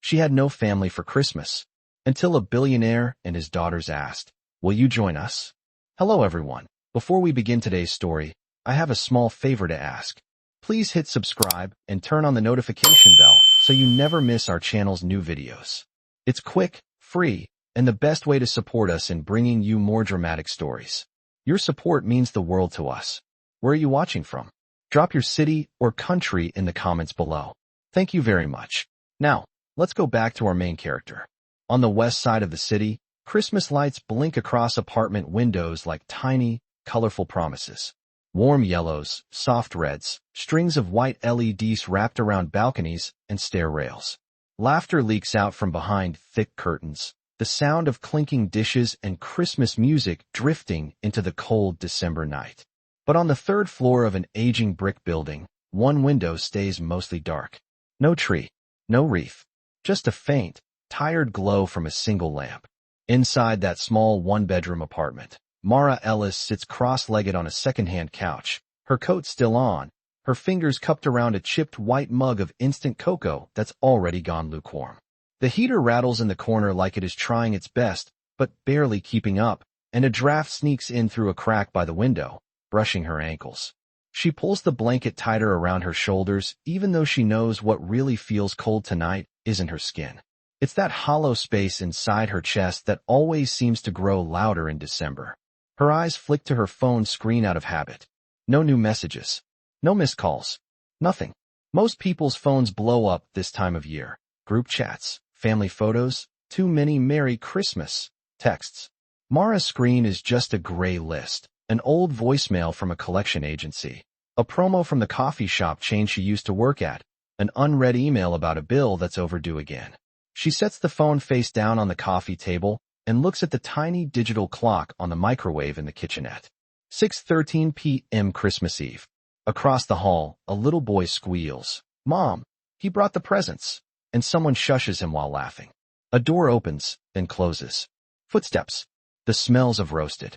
She had no family for Christmas, until a billionaire and his daughters asked, "Will you join us?" Hello everyone. Before we begin today's story, I have a small favor to ask. Please hit subscribe and turn on the notification bell so you never miss our channel's new videos. It's quick, free, and the best way to support us in bringing you more dramatic stories. Your support means the world to us. Where are you watching from? Drop your city or country in the comments below. Thank you very much. Now, let's go back to our main character. On the west side of the city, Christmas lights blink across apartment windows like tiny, colorful promises. Warm yellows, soft reds, strings of white LEDs wrapped around balconies and stair rails. Laughter leaks out from behind thick curtains, the sound of clinking dishes and Christmas music drifting into the cold December night. But on the third floor of an aging brick building, one window stays mostly dark. No tree, no wreath, just a faint, tired glow from a single lamp. Inside that small one-bedroom apartment, Mara Ellis sits cross-legged on a second-hand couch, her coat still on, her fingers cupped around a chipped white mug of instant cocoa that's already gone lukewarm. The heater rattles in the corner like it is trying its best, but barely keeping up, and a draft sneaks in through a crack by the window, brushing her ankles. She pulls the blanket tighter around her shoulders, even though she knows what really feels cold tonight isn't her skin. It's that hollow space inside her chest that always seems to grow louder in December. Her eyes flick to her phone screen out of habit. No new messages. No missed calls. Nothing. Most people's phones blow up this time of year. Group chats, family photos, too many Merry Christmas texts. Mara's screen is just a gray list, an old voicemail from a collection agency, a promo from the coffee shop chain she used to work at, an unread email about a bill that's overdue again. She sets the phone face down on the coffee table and looks at the tiny digital clock on the microwave in the kitchenette. 6:13 p.m. Christmas Eve. Across the hall, a little boy squeals, "Mom, he brought the presents," and someone shushes him while laughing. A door opens, then closes. Footsteps. The smells of roasted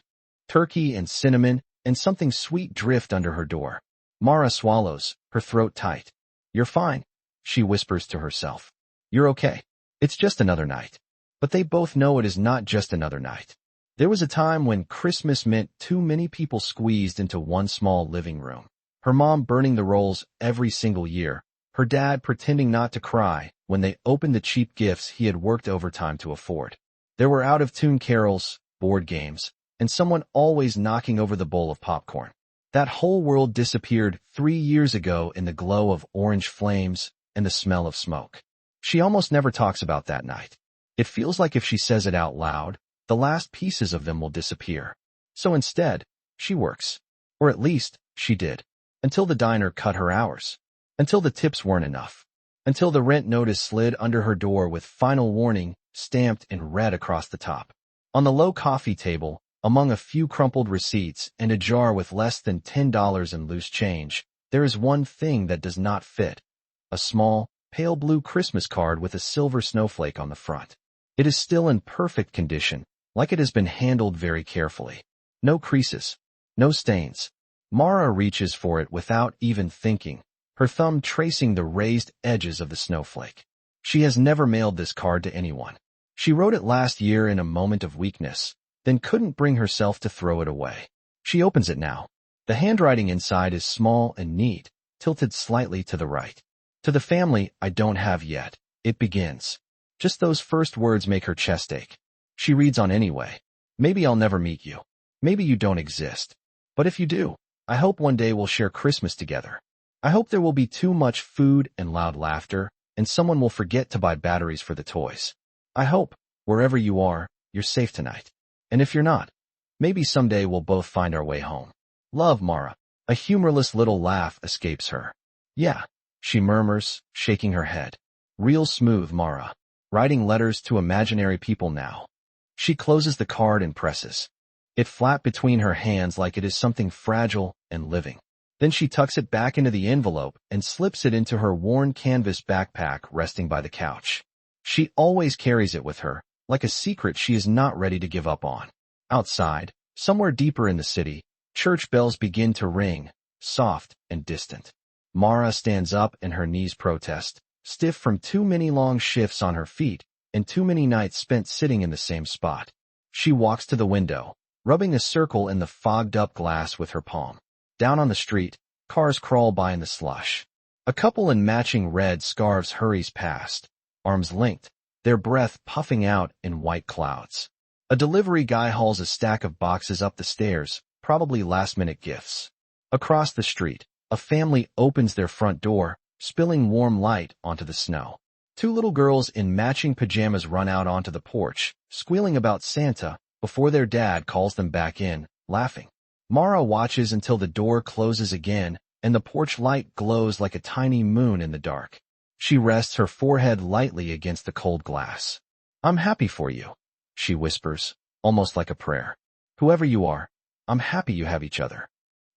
turkey and cinnamon and something sweet drift under her door. Mara swallows, her throat tight. "You're fine," she whispers to herself. "You're okay. It's just another night." But they both know it is not just another night. There was a time when Christmas meant too many people squeezed into one small living room. Her mom burning the rolls every single year, her dad pretending not to cry when they opened the cheap gifts he had worked overtime to afford. There were out-of-tune carols, board games, and someone always knocking over the bowl of popcorn. That whole world disappeared 3 years ago in the glow of orange flames and the smell of smoke. She almost never talks about that night. It feels like if she says it out loud, the last pieces of them will disappear. So instead, she works. Or at least, she did. Until the diner cut her hours. Until the tips weren't enough. Until the rent notice slid under her door with final warning stamped in red across the top. On the low coffee table, among a few crumpled receipts and a jar with less than $10 in loose change, there is one thing that does not fit. A small, pale blue Christmas card with a silver snowflake on the front. It is still in perfect condition, like it has been handled very carefully. No creases. No stains. Mara reaches for it without even thinking, her thumb tracing the raised edges of the snowflake. She has never mailed this card to anyone. She wrote it last year in a moment of weakness, then couldn't bring herself to throw it away. She opens it now. The handwriting inside is small and neat, tilted slightly to the right. "To the family I don't have yet," it begins. Just those first words make her chest ache. She reads on anyway. "Maybe I'll never meet you. Maybe you don't exist. But if you do, I hope one day we'll share Christmas together. I hope there will be too much food and loud laughter, and someone will forget to buy batteries for the toys. I hope, wherever you are, you're safe tonight. And if you're not, maybe someday we'll both find our way home. Love, Mara." A humorless little laugh escapes her. "Yeah," she murmurs, shaking her head. "Real smooth, Mara. Writing letters to imaginary people now." She closes the card and presses. It flapped between her hands like it is something fragile and living. Then she tucks it back into the envelope and slips it into her worn canvas backpack resting by the couch. She always carries it with her, like a secret she is not ready to give up on. Outside, somewhere deeper in the city, church bells begin to ring, soft and distant. Mara stands up and her knees protest. stiff from too many long shifts on her feet and too many nights spent sitting in the same spot. She walks to the window, rubbing a circle in the fogged-up glass with her palm. Down on the street, cars crawl by in the slush. A couple in matching red scarves hurries past, arms linked, their breath puffing out in white clouds. A delivery guy hauls a stack of boxes up the stairs, probably last-minute gifts. Across the street, a family opens their front door, spilling warm light onto the snow. Two little girls in matching pajamas run out onto the porch, squealing about Santa, before their dad calls them back in, laughing. Mara watches until the door closes again, and the porch light glows like a tiny moon in the dark. She rests her forehead lightly against the cold glass. "I'm happy for you," she whispers, almost like a prayer. "Whoever you are, I'm happy you have each other."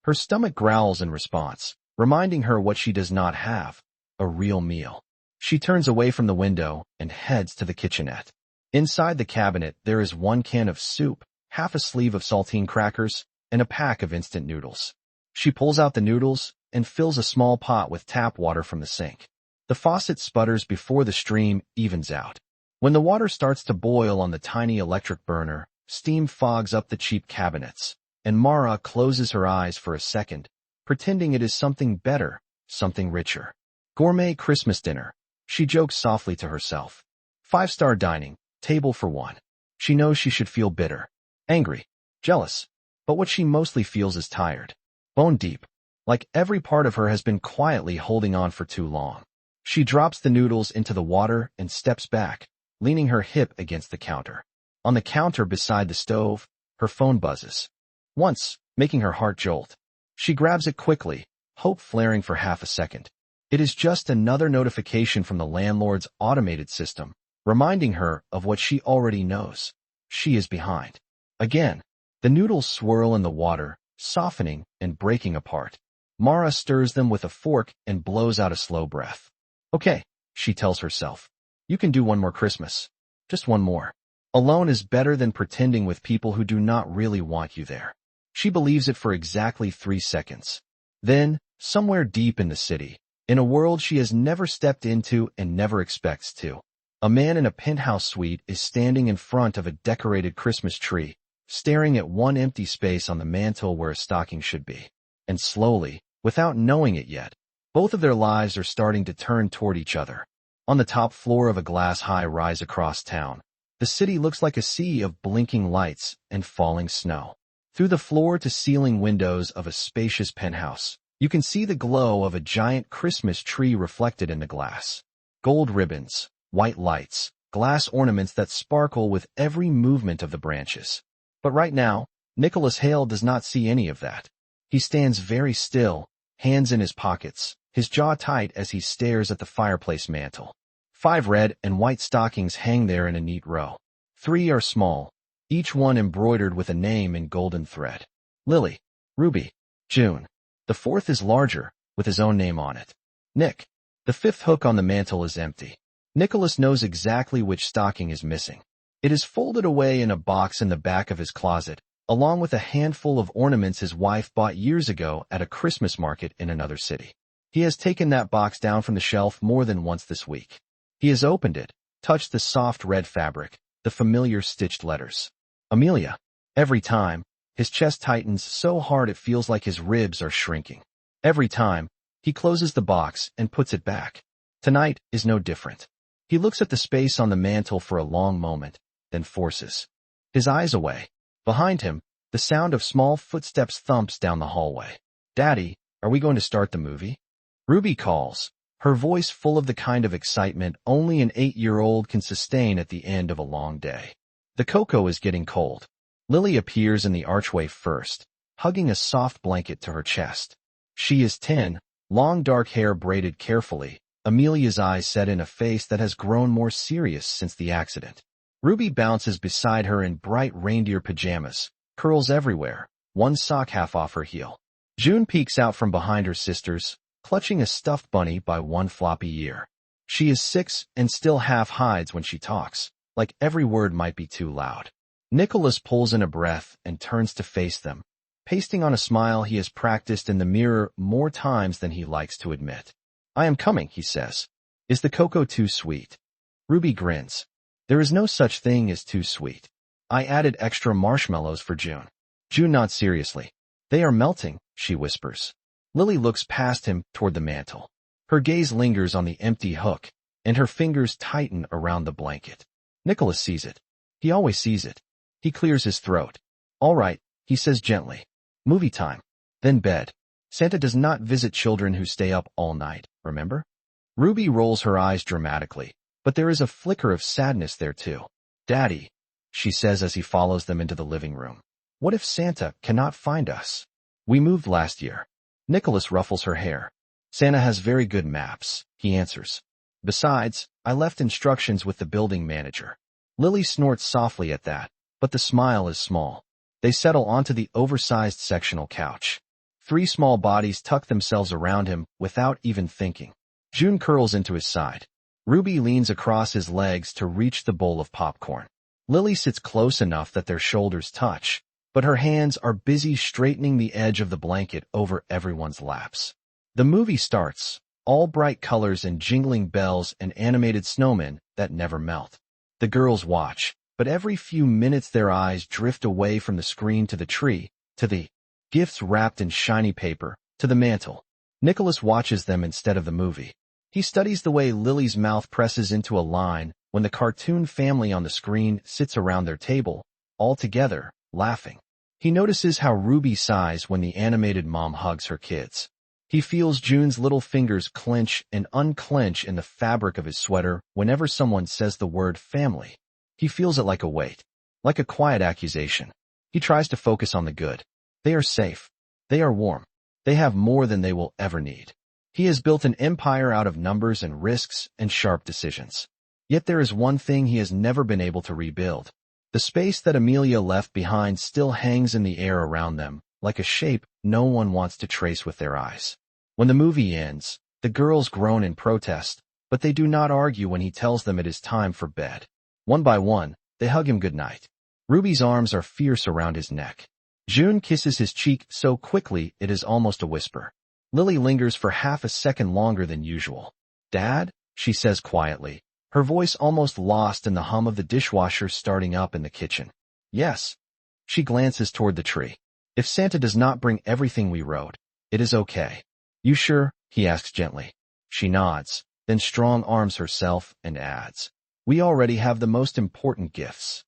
Her stomach growls in response, reminding her what she does not have, a real meal. She turns away from the window and heads to the kitchenette. Inside the cabinet, there is one can of soup, half a sleeve of saltine crackers, and a pack of instant noodles. She pulls out the noodles and fills a small pot with tap water from the sink. The faucet sputters before the stream evens out. When the water starts to boil on the tiny electric burner, steam fogs up the cheap cabinets, and Mara closes her eyes for a second, pretending it is something better, something richer. Gourmet Christmas dinner, she jokes softly to herself. 5-star dining, table for one. She knows she should feel bitter, angry, jealous, but what she mostly feels is tired. Bone deep, like every part of her has been quietly holding on for too long. She drops the noodles into the water and steps back, leaning her hip against the counter. On the counter beside the stove, her phone buzzes. Once, making her heart jolt. She grabs it quickly, hope flaring for half a second. It is just another notification from the landlord's automated system, reminding her of what she already knows. She is behind. Again, the noodles swirl in the water, softening and breaking apart. Mara stirs them with a fork and blows out a slow breath. "Okay," she tells herself. "You can do one more Christmas. Just one more." Alone is better than pretending with people who do not really want you there. She believes it for exactly 3 seconds. Then, somewhere deep in the city, in a world she has never stepped into and never expects to, a man in a penthouse suite is standing in front of a decorated Christmas tree, staring at one empty space on the mantel where a stocking should be. And slowly, without knowing it yet, both of their lives are starting to turn toward each other. On the top floor of a glass high-rise across town, the city looks like a sea of blinking lights and falling snow. Through the floor-to-ceiling windows of a spacious penthouse, you can see the glow of a giant Christmas tree reflected in the glass. Gold ribbons, white lights, glass ornaments that sparkle with every movement of the branches. But right now, Nicholas Hale does not see any of that. He stands very still, hands in his pockets, his jaw tight as he stares at the fireplace mantel. 5 red and white stockings hang there in a neat row. 3 are small, each one embroidered with a name in golden thread. Lily, Ruby, June. The 4th is larger, with his own name on it. Nick. The 5th hook on the mantel is empty. Nicholas knows exactly which stocking is missing. It is folded away in a box in the back of his closet, along with a handful of ornaments his wife bought years ago at a Christmas market in another city. He has taken that box down from the shelf more than once this week. He has opened it, touched the soft red fabric, the familiar stitched letters. Amelia. Every time, his chest tightens so hard it feels like his ribs are shrinking. Every time, he closes the box and puts it back. Tonight is no different. He looks at the space on the mantel for a long moment, then forces his eyes away. Behind him, the sound of small footsteps thumps down the hallway. "Daddy, are we going to start the movie?" Ruby calls, her voice full of the kind of excitement only an 8-year-old can sustain at the end of a long day. The cocoa is getting cold. Lily appears in the archway first, hugging a soft blanket to her chest. She is 10, long dark hair braided carefully, Amelia's eyes set in a face that has grown more serious since the accident. Ruby bounces beside her in bright reindeer pajamas, curls everywhere, one sock half off her heel. June peeks out from behind her sisters, clutching a stuffed bunny by one floppy ear. She is 6 and still half hides when she talks, like every word might be too loud. Nicholas pulls in a breath and turns to face them, pasting on a smile he has practiced in the mirror more times than he likes to admit. "I am coming," he says. Is the cocoa too sweet? Ruby grins. There is no such thing as too sweet. I added extra marshmallows for June. June nods seriously. They are melting, she whispers. Lily looks past him toward the mantel. Her gaze lingers on the empty hook, and her fingers tighten around the blanket. Nicholas sees it. He always sees it. He clears his throat. All right, he says gently. Movie time. Then bed. Santa does not visit children who stay up all night, remember? Ruby rolls her eyes dramatically, but there is a flicker of sadness there too. Daddy, she says as he follows them into the living room. What if Santa cannot find us? We moved last year. Nicholas ruffles her hair. Santa has very good maps, he answers. Besides, I left instructions with the building manager. Lily snorts softly at that, but the smile is small. They settle onto the oversized sectional couch. 3 small bodies tuck themselves around him without even thinking. June curls into his side. Ruby leans across his legs to reach the bowl of popcorn. Lily sits close enough that their shoulders touch, but her hands are busy straightening the edge of the blanket over everyone's laps. The movie starts, all bright colors and jingling bells and animated snowmen that never melt. The girls watch, but every few minutes their eyes drift away from the screen to the tree, to the gifts wrapped in shiny paper, to the mantel. Nicholas watches them instead of the movie. He studies the way Lily's mouth presses into a line when the cartoon family on the screen sits around their table, all together, laughing. He notices how Ruby sighs when the animated mom hugs her kids. He feels June's little fingers clench and unclench in the fabric of his sweater whenever someone says the word family. He feels it like a weight, like a quiet accusation. He tries to focus on the good. They are safe. They are warm. They have more than they will ever need. He has built an empire out of numbers and risks and sharp decisions. Yet there is one thing he has never been able to rebuild. The space that Amelia left behind still hangs in the air around them, like a shape no one wants to trace with their eyes. When the movie ends, the girls groan in protest, but they do not argue when he tells them it is time for bed. One by one, they hug him goodnight. Ruby's arms are fierce around his neck. June kisses his cheek so quickly it is almost a whisper. Lily lingers for half a second longer than usual. Dad, she says quietly, her voice almost lost in the hum of the dishwasher starting up in the kitchen. Yes. She glances toward the tree. If Santa does not bring everything we wrote, it is okay. You sure? He asks gently. She nods, then strong arms herself and adds, we already have the most important gifts.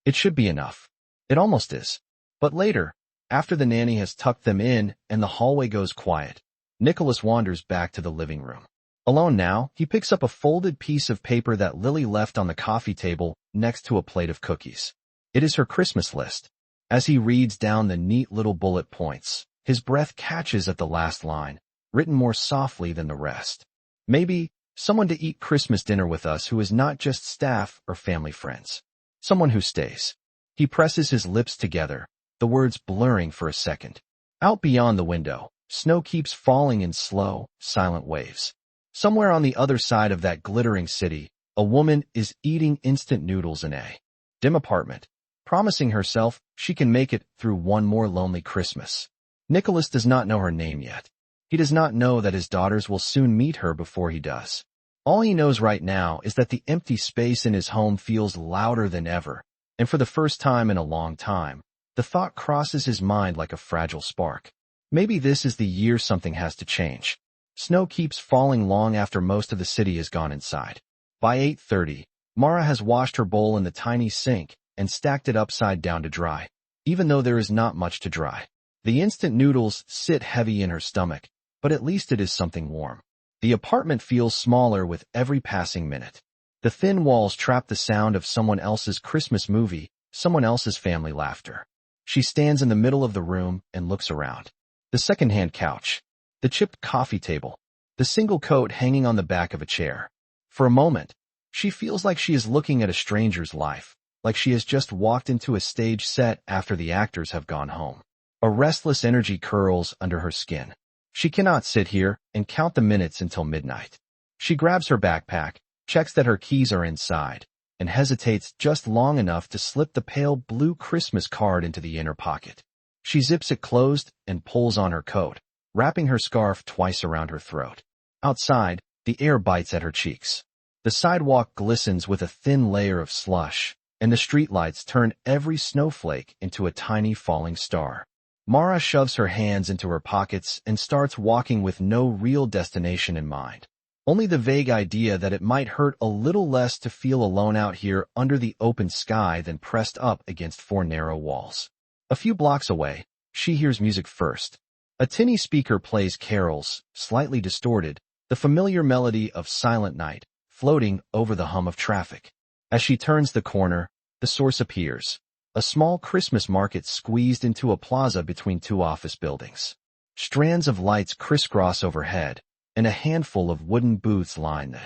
It should be enough. It almost is. But later, after the nanny has tucked them in and the hallway goes quiet, Nicholas wanders back to the living room. Alone now, he picks up a folded piece of paper that Lily left on the coffee table next to a plate of cookies. It is her Christmas list. As he reads down the neat little bullet points, his breath catches at the last line, written more softly than the rest. Maybe someone to eat Christmas dinner with us who is not just staff or family friends. Someone who stays. He presses his lips together, the words blurring for a second. Out beyond the window, snow keeps falling in slow, silent waves. Somewhere on the other side of that glittering city, a woman is eating instant noodles in a dim apartment, promising herself she can make it through one more lonely Christmas. Nicholas does not know her name yet. He does not know that his daughters will soon meet her before he does. All he knows right now is that the empty space in his home feels louder than ever, and for the first time in a long time, the thought crosses his mind like a fragile spark. Maybe this is the year something has to change. Snow keeps falling long after most of the city has gone inside. By 8:30, Mara has washed her bowl in the tiny sink and stacked it upside down to dry, even though there is not much to dry. The instant noodles sit heavy in her stomach, but at least it is something warm. The apartment feels smaller with every passing minute. The thin walls trap the sound of someone else's Christmas movie, someone else's family laughter. She stands in the middle of the room and looks around. The second-hand couch, the chipped coffee table, the single coat hanging on the back of a chair. For a moment, she feels like she is looking at a stranger's life, like she has just walked into a stage set after the actors have gone home. A restless energy curls under her skin. She cannot sit here and count the minutes until midnight. She grabs her backpack, checks that her keys are inside, and hesitates just long enough to slip the pale blue Christmas card into the inner pocket. She zips it closed and pulls on her coat, wrapping her scarf twice around her throat. Outside, The air bites at her cheeks. The sidewalk glistens with a thin layer of slush, and the streetlights turn every snowflake into a tiny falling star. Mara shoves her hands into her pockets and starts walking with no real destination in mind. Only the vague idea that it might hurt a little less to feel alone out here under the open sky than pressed up against four narrow walls. A few blocks away, she hears music first. A tinny speaker plays carols, slightly distorted, the familiar melody of Silent Night, floating over the hum of traffic. As she turns the corner, the source appears. A small Christmas market squeezed into a plaza between two office buildings. Strands of lights crisscross overhead, and a handful of wooden booths line the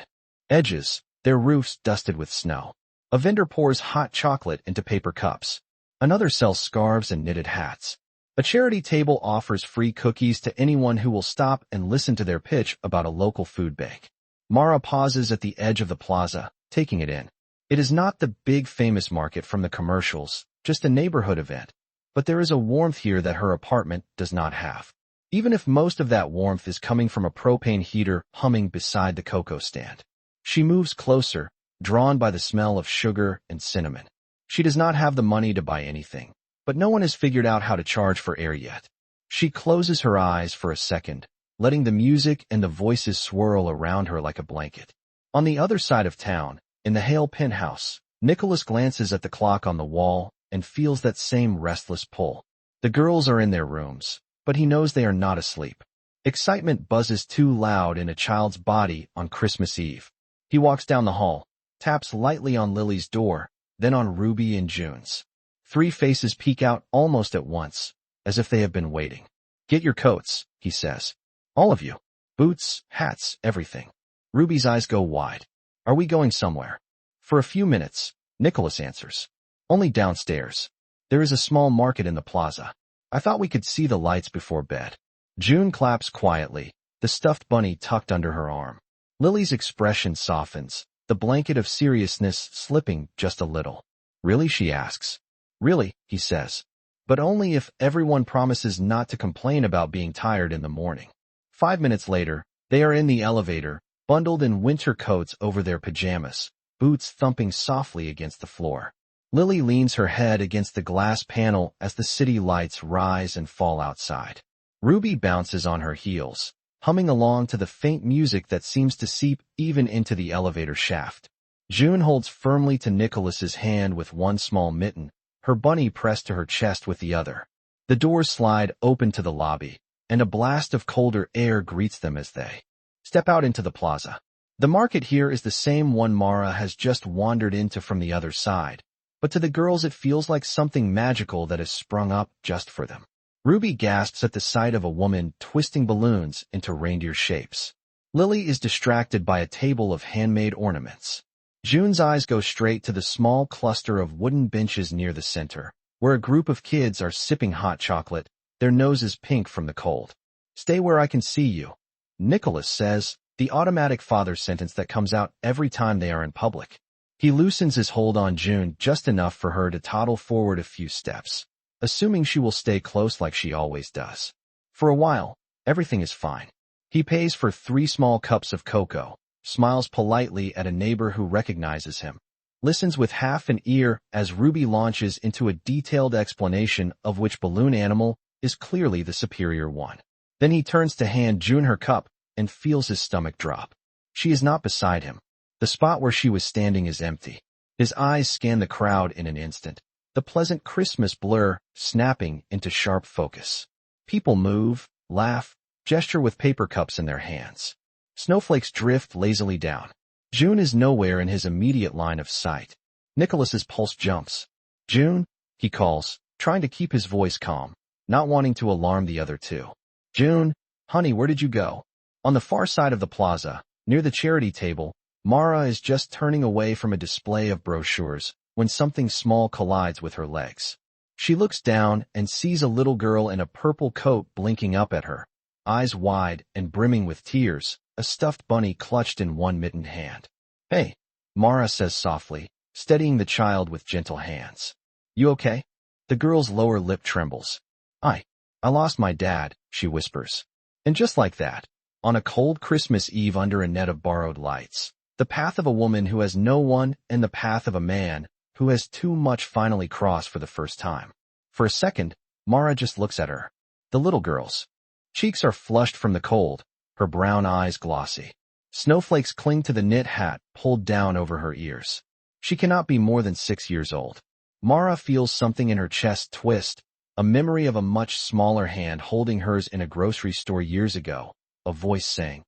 edges, their roofs dusted with snow. A vendor pours hot chocolate into paper cups. Another sells scarves and knitted hats. A charity table offers free cookies to anyone who will stop and listen to their pitch about a local food bank. Mara pauses at the edge of the plaza, taking it in. It is not the big famous market from the commercials, just a neighborhood event. But there is a warmth here that her apartment does not have. Even if most of that warmth is coming from a propane heater humming beside the cocoa stand. She moves closer, drawn by the smell of sugar and cinnamon. She does not have the money to buy anything, but no one has figured out how to charge for air yet. She closes her eyes for a second, letting the music and the voices swirl around her like a blanket. On the other side of town, in the Hale penthouse, Nicholas glances at the clock on the wall and feels that same restless pull. The girls are in their rooms, but he knows they are not asleep. Excitement buzzes too loud in a child's body on Christmas Eve. He walks down the hall, taps lightly on Lily's door, then on Ruby and June's. Three faces peek out almost at once, as if they have been waiting. "Get your coats," he says. "All of you. Boots, hats, everything." Ruby's eyes go wide. "Are we going somewhere?" "For a few minutes," Nicholas answers. "Only downstairs. There is a small market in the plaza. I thought we could see the lights before bed." June claps quietly, the stuffed bunny tucked under her arm. Lily's expression softens, the blanket of seriousness slipping just a little. "Really?" she asks. "Really," he says. "But only if everyone promises not to complain about being tired in the morning." 5 minutes later, they are in the elevator, bundled in winter coats over their pajamas, boots thumping softly against the floor. Lily leans her head against the glass panel as the city lights rise and fall outside. Ruby bounces on her heels, humming along to the faint music that seems to seep even into the elevator shaft. June holds firmly to Nicholas's hand with one small mitten, her bunny pressed to her chest with the other. The doors slide open to the lobby, and a blast of colder air greets them as they step out into the plaza. The market here is the same one Mara has just wandered into from the other side, but to the girls it feels like something magical that has sprung up just for them. Ruby gasps at the sight of a woman twisting balloons into reindeer shapes. Lily is distracted by a table of handmade ornaments. June's eyes go straight to the small cluster of wooden benches near the center, where a group of kids are sipping hot chocolate, their noses pink from the cold. "Stay where I can see you," Nicholas says, the automatic father sentence that comes out every time they are in public. He loosens his hold on June just enough for her to toddle forward a few steps, assuming she will stay close like she always does. For a while, everything is fine. He pays for 3 small cups of cocoa, smiles politely at a neighbor who recognizes him, listens with half an ear as Ruby launches into a detailed explanation of which balloon animal is clearly the superior one. Then he turns to hand June her cup and feels his stomach drop. She is not beside him. The spot where she was standing is empty. His eyes scan the crowd in an instant, the pleasant Christmas blur snapping into sharp focus. People move, laugh, gesture with paper cups in their hands. Snowflakes drift lazily down. June is nowhere in his immediate line of sight. Nicholas's pulse jumps. "June," he calls, trying to keep his voice calm, not wanting to alarm the other two. "June, honey, where did you go?" On the far side of the plaza, near the charity table, Mara is just turning away from a display of brochures when something small collides with her legs. She looks down and sees a little girl in a purple coat blinking up at her, eyes wide and brimming with tears, a stuffed bunny clutched in one mittened hand. "Hey," Mara says softly, steadying the child with gentle hands. "You okay?" The girl's lower lip trembles. I lost my dad," she whispers. And just like that, On a cold Christmas Eve under a net of borrowed lights, the path of a woman who has no one and the path of a man who has too much finally cross for the first time. For a second, Mara just looks at her. The little girl's cheeks are flushed from the cold, her brown eyes glossy. Snowflakes cling to the knit hat pulled down over her ears. She cannot be more than 6 years old. Mara feels something in her chest twist, a memory of a much smaller hand holding hers in a grocery store years ago, a voice saying,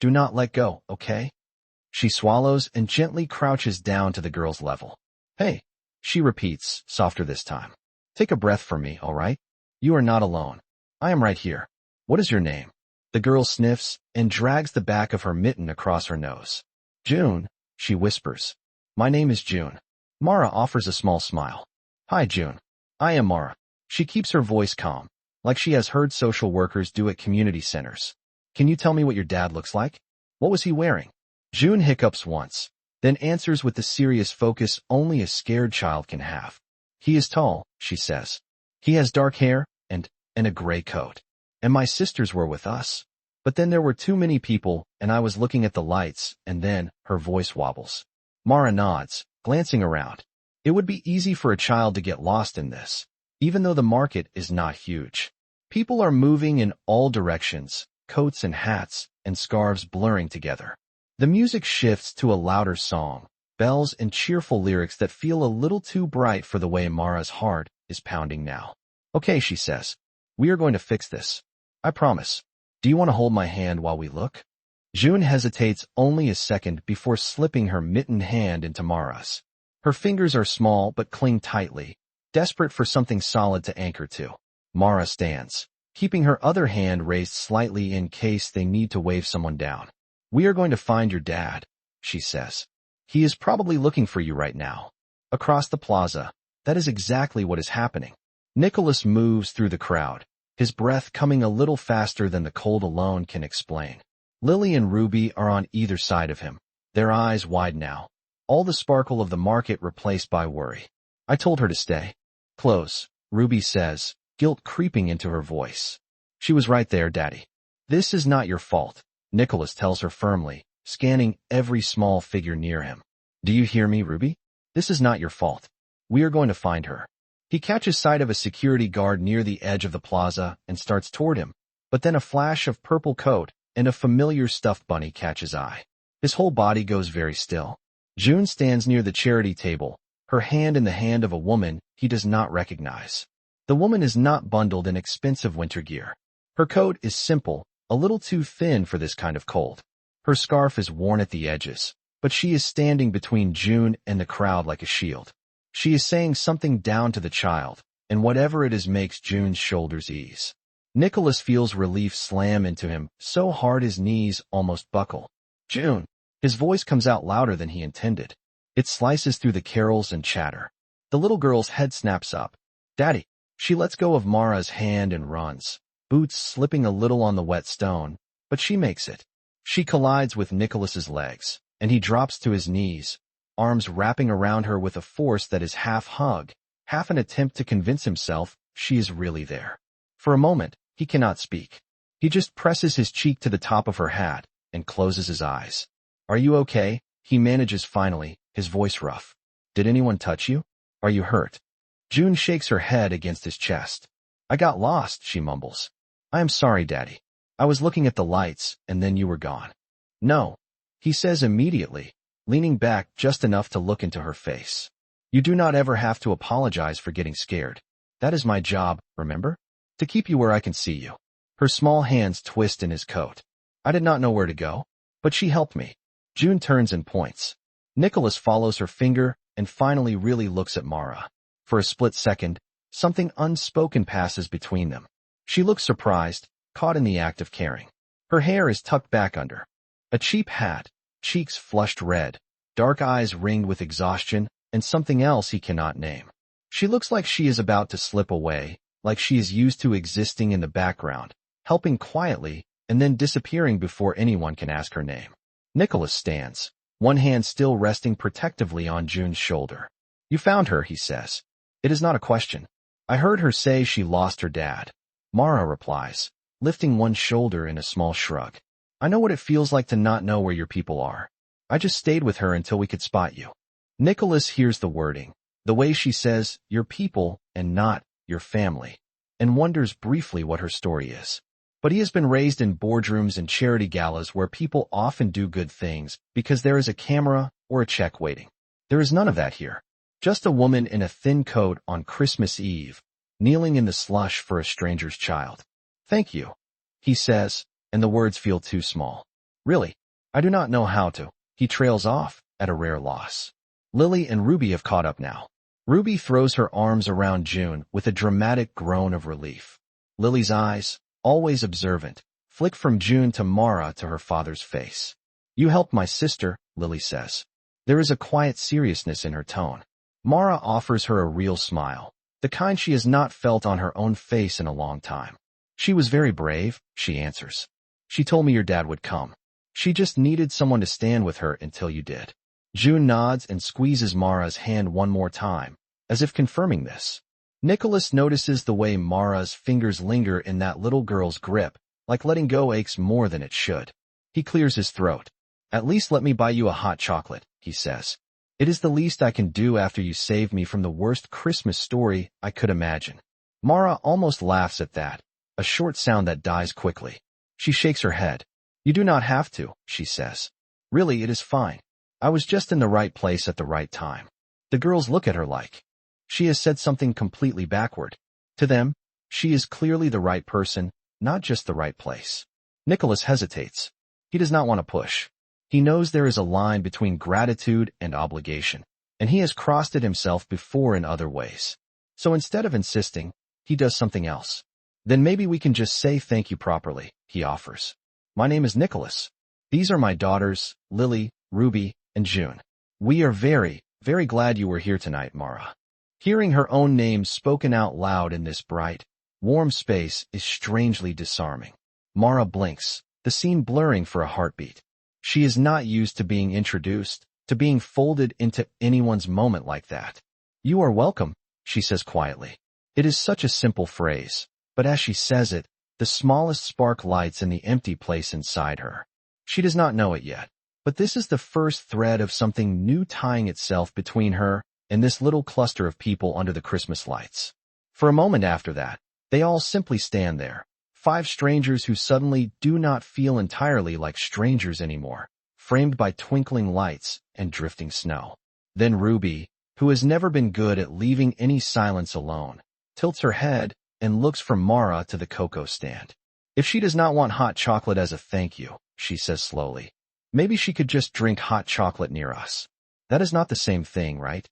"Do not let go, okay?" She swallows and gently crouches down to the girl's level. "Hey," she repeats, softer this time. "Take a breath for me, all right? You are not alone. I am right here. What is your name?" The girl sniffs and drags the back of her mitten across her nose. "June," she whispers. "My name is June." Mara offers a small smile. "Hi, June. I am Mara." She keeps her voice calm, like she has heard social workers do at community centers. "Can you tell me what your dad looks like? What was he wearing?" June hiccups once, then answers with the serious focus only a scared child can have. "He is tall," she says. "He has dark hair and a gray coat. And my sisters were with us. But then there were too many people, and I was looking at the lights, and then," her voice wobbles. Mara nods, glancing around. It would be easy for a child to get lost in this, even though the market is not huge. People are moving in all directions, coats and hats, and scarves blurring together. The music shifts to a louder song, bells and cheerful lyrics that feel a little too bright for the way Mara's heart is pounding now. "Okay," she says. "We are going to fix this. I promise. Do you want to hold my hand while we look?" June hesitates only a second before slipping her mittened hand into Mara's. Her fingers are small but cling tightly, desperate for something solid to anchor to. Mara stands, keeping her other hand raised slightly in case they need to wave someone down. "We are going to find your dad," she says. "He is probably looking for you right now. Across the plaza, that is exactly what is happening." Nicholas moves through the crowd, his breath coming a little faster than the cold alone can explain. Lily and Ruby are on either side of him, their eyes wide now, all the sparkle of the market replaced by worry. "I told her to stay." "Close," Ruby says, guilt creeping into her voice. "She was right there, Daddy." "This is not your fault," Nicholas tells her firmly, scanning every small figure near him. "Do you hear me, Ruby? This is not your fault. We are going to find her." He catches sight of a security guard near the edge of the plaza and starts toward him, but then a flash of purple coat and a familiar stuffed bunny catch his eye. His whole body goes very still. June stands near the charity table, her hand in the hand of a woman he does not recognize. The woman is not bundled in expensive winter gear. Her coat is simple, a little too thin for this kind of cold. Her scarf is worn at the edges, but she is standing between June and the crowd like a shield. She is saying something down to the child, and whatever it is makes June's shoulders ease. Nicholas feels relief slam into him, so hard his knees almost buckle. "June!" His voice comes out louder than he intended. It slices through the carols and chatter. The little girl's head snaps up. "Daddy!" She lets go of Mara's hand and runs, boots slipping a little on the wet stone, but she makes it. She collides with Nicholas's legs, and he drops to his knees, arms wrapping around her with a force that is half hug, half an attempt to convince himself she is really there. For a moment, he cannot speak. He just presses his cheek to the top of her hat and closes his eyes. "Are you okay?" he manages finally, his voice rough. "Did anyone touch you? Are you hurt?" June shakes her head against his chest. "I got lost," she mumbles. "I am sorry, Daddy. I was looking at the lights, and then you were gone." "No," he says immediately, leaning back just enough to look into her face. "You do not ever have to apologize for getting scared. That is my job, remember? To keep you where I can see you." Her small hands twist in his coat. "I did not know where to go, but she helped me." June turns and points. Nicholas follows her finger and finally really looks at Mara. For a split second, something unspoken passes between them. She looks surprised, caught in the act of caring. Her hair is tucked back under a cheap hat, cheeks flushed red, dark eyes ringed with exhaustion, and something else he cannot name. She looks like she is about to slip away, like she is used to existing in the background, helping quietly, and then disappearing before anyone can ask her name. Nicholas stands, one hand still resting protectively on June's shoulder. "You found her," he says. "It is not a question. I heard her say she lost her dad." Mara replies, lifting one shoulder in a small shrug. I know what it feels like to not know where your people are. I just stayed with her until we could spot you. Nicholas hears the wording, the way she says, your people, and not, your family, and wonders briefly what her story is. But he has been raised in boardrooms and charity galas where people often do good things because there is a camera or a check waiting. There is none of that here. Just a woman in a thin coat on Christmas Eve, kneeling in the slush for a stranger's child. Thank you, he says, and the words feel too small. Really, I do not know how to. He trails off, at a rare loss. Lily and Ruby have caught up now. Ruby throws her arms around June with a dramatic groan of relief. Lily's eyes, always observant, flick from June to Mara to her father's face. You helped my sister, Lily says. There is a quiet seriousness in her tone. Mara offers her a real smile, the kind she has not felt on her own face in a long time. She was very brave, she answers. She told me your dad would come. She just needed someone to stand with her until you did. June nods and squeezes Mara's hand one more time, as if confirming this. Nicholas notices the way Mara's fingers linger in that little girl's grip, like letting go aches more than it should. He clears his throat. At least let me buy you a hot chocolate, he says. It is the least I can do after you saved me from the worst Christmas story I could imagine. Mara almost laughs at that, a short sound that dies quickly. She shakes her head. You do not have to, she says. Really, it is fine. I was just in the right place at the right time. The girls look at her like she has said something completely backward. To them, she is clearly the right person, not just the right place. Nicholas hesitates. He does not want to push. He knows there is a line between gratitude and obligation, and he has crossed it himself before in other ways. So instead of insisting, he does something else. Then maybe we can just say thank you properly, he offers. My name is Nicholas. These are my daughters, Lily, Ruby, and June. We are very, very glad you were here tonight, Mara. Hearing her own name spoken out loud in this bright, warm space is strangely disarming. Mara blinks, the scene blurring for a heartbeat. She is not used to being introduced, to being folded into anyone's moment like that. You are welcome, she says quietly. It is such a simple phrase, but as she says it, the smallest spark lights in the empty place inside her. She does not know it yet, but this is the first thread of something new tying itself between her and this little cluster of people under the Christmas lights. For a moment after that, they all simply stand there, 5 strangers who suddenly do not feel entirely like strangers anymore, framed by twinkling lights and drifting snow. Then Ruby, who has never been good at leaving any silence alone, tilts her head and looks from Mara to the cocoa stand. If she does not want hot chocolate as a thank you, she says slowly, maybe she could just drink hot chocolate near us. That is not the same thing, right?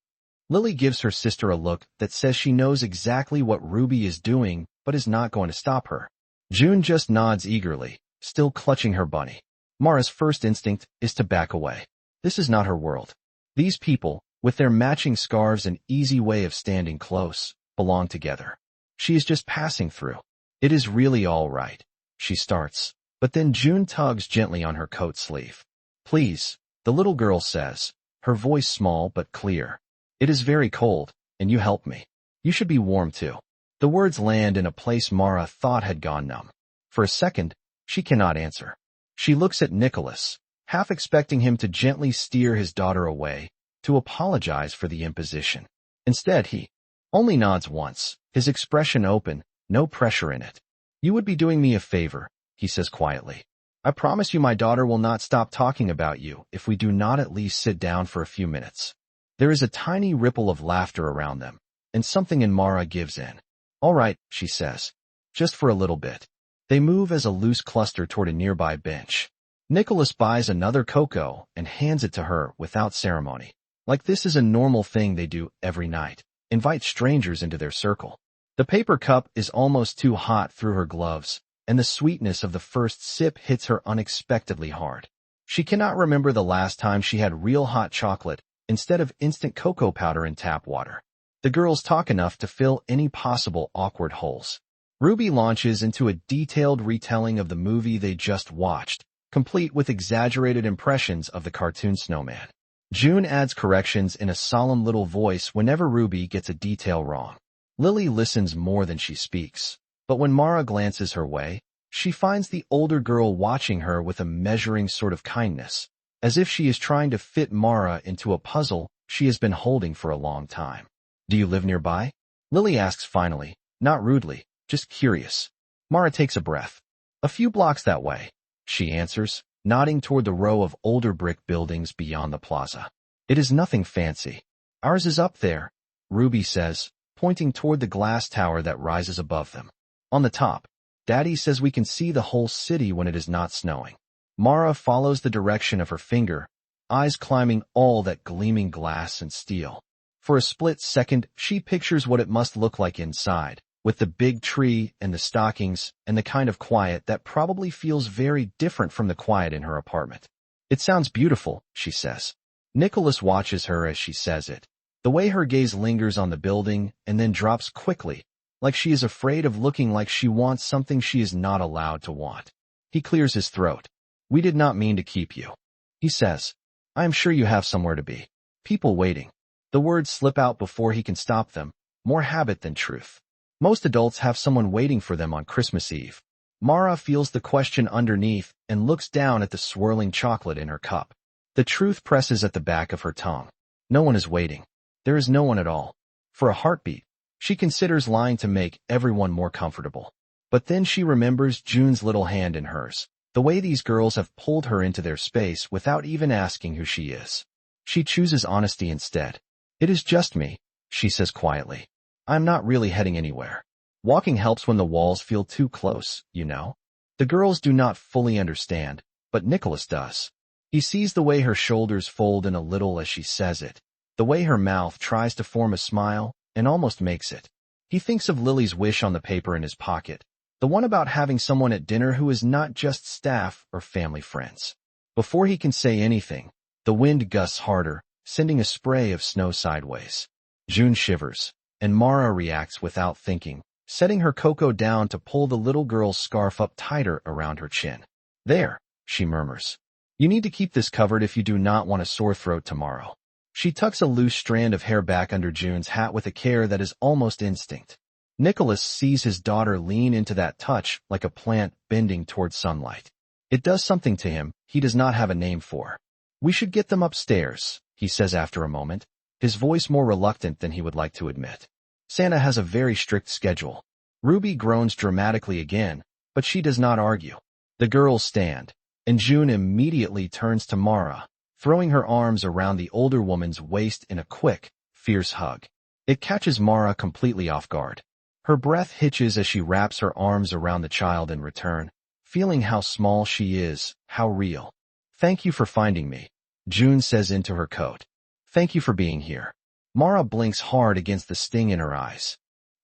Lily gives her sister a look that says she knows exactly what Ruby is doing but is not going to stop her. June just nods eagerly, still clutching her bunny. Mara's first instinct is to back away. This is not her world. These people, with their matching scarves and easy way of standing close, belong together. She is just passing through. It is really all right, she starts, but then June tugs gently on her coat sleeve. Please, the little girl says, her voice small but clear. It is very cold, and you help me. You should be warm too. The words land in a place Mara thought had gone numb. For a second, she cannot answer. She looks at Nicholas, half expecting him to gently steer his daughter away, to apologize for the imposition. Instead, he only nods once, his expression open, no pressure in it. You would be doing me a favor, he says quietly. I promise you my daughter will not stop talking about you if we do not at least sit down for a few minutes. There is a tiny ripple of laughter around them, and something in Mara gives in. All right, she says. Just for a little bit. They move as a loose cluster toward a nearby bench. Nicholas buys another cocoa and hands it to her without ceremony. Like this is a normal thing they do every night. Invite strangers into their circle. The paper cup is almost too hot through her gloves, and the sweetness of the first sip hits her unexpectedly hard. She cannot remember the last time she had real hot chocolate instead of instant cocoa powder and tap water. The girls talk enough to fill any possible awkward holes. Ruby launches into a detailed retelling of the movie they just watched, complete with exaggerated impressions of the cartoon snowman. June adds corrections in a solemn little voice whenever Ruby gets a detail wrong. Lily listens more than she speaks, but when Mara glances her way, She finds the older girl watching her with a measuring sort of kindness, as if she is trying to fit Mara into a puzzle she has been holding for a long time. Do you live nearby? Lily asks finally, not rudely, just curious. Mara takes a breath. A few blocks that way, she answers, nodding toward the row of older brick buildings beyond the plaza. It is nothing fancy. Ours is up there, Ruby says, pointing toward the glass tower that rises above them. On the top, Daddy says we can see the whole city when it is not snowing. Mara follows the direction of her finger, eyes climbing all that gleaming glass and steel. For a split second, she pictures what it must look like inside, with the big tree and the stockings and the kind of quiet that probably feels very different from the quiet in her apartment. It sounds beautiful, she says. Nicholas watches her as she says it. The way her gaze lingers on the building and then drops quickly, like she is afraid of looking like she wants something she is not allowed to want. He clears his throat. We did not mean to keep you, he says. I am sure you have somewhere to be. People waiting. The words slip out before he can stop them, more habit than truth. Most adults have someone waiting for them on Christmas Eve. Mara feels the question underneath and looks down at the swirling chocolate in her cup. The truth presses at the back of her tongue. No one is waiting. There is no one at all. For a heartbeat, she considers lying to make everyone more comfortable. But then she remembers June's little hand in hers, the way these girls have pulled her into their space without even asking who she is. She chooses honesty instead. It is just me, she says quietly. I'm not really heading anywhere. Walking helps when the walls feel too close, you know? The girls do not fully understand, but Nicholas does. He sees the way her shoulders fold in a little as she says it, the way her mouth tries to form a smile and almost makes it. He thinks of Lily's wish on the paper in his pocket, the one about having someone at dinner who is not just staff or family friends. Before he can say anything, the wind gusts harder, sending a spray of snow sideways. June shivers, and Mara reacts without thinking, setting her cocoa down to pull the little girl's scarf up tighter around her chin. There, she murmurs. You need to keep this covered if you do not want a sore throat tomorrow. She tucks a loose strand of hair back under June's hat with a care that is almost instinct. Nicholas sees his daughter lean into that touch like a plant bending toward sunlight. It does something to him he does not have a name for. We should get them upstairs, he says after a moment, his voice more reluctant than he would like to admit. Santa has a very strict schedule. Ruby groans dramatically again, but she does not argue. The girls stand, and June immediately turns to Mara, throwing her arms around the older woman's waist in a quick, fierce hug. It catches Mara completely off guard. Her breath hitches as she wraps her arms around the child in return, feeling how small she is, how real. Thank you for finding me, June says into her coat. Thank you for being here. Mara blinks hard against the sting in her eyes.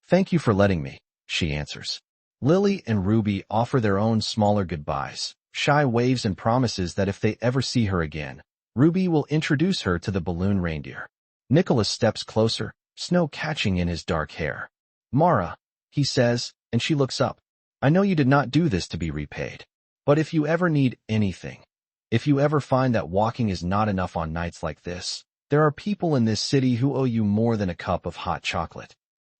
Thank you for letting me, she answers. Lily and Ruby offer their own smaller goodbyes, shy waves and promises that if they ever see her again, Ruby will introduce her to the balloon reindeer. Nicholas steps closer, snow catching in his dark hair. Mara, he says, and she looks up. I know you did not do this to be repaid. But if you ever need anything, if you ever find that walking is not enough on nights like this, there are people in this city who owe you more than a cup of hot chocolate.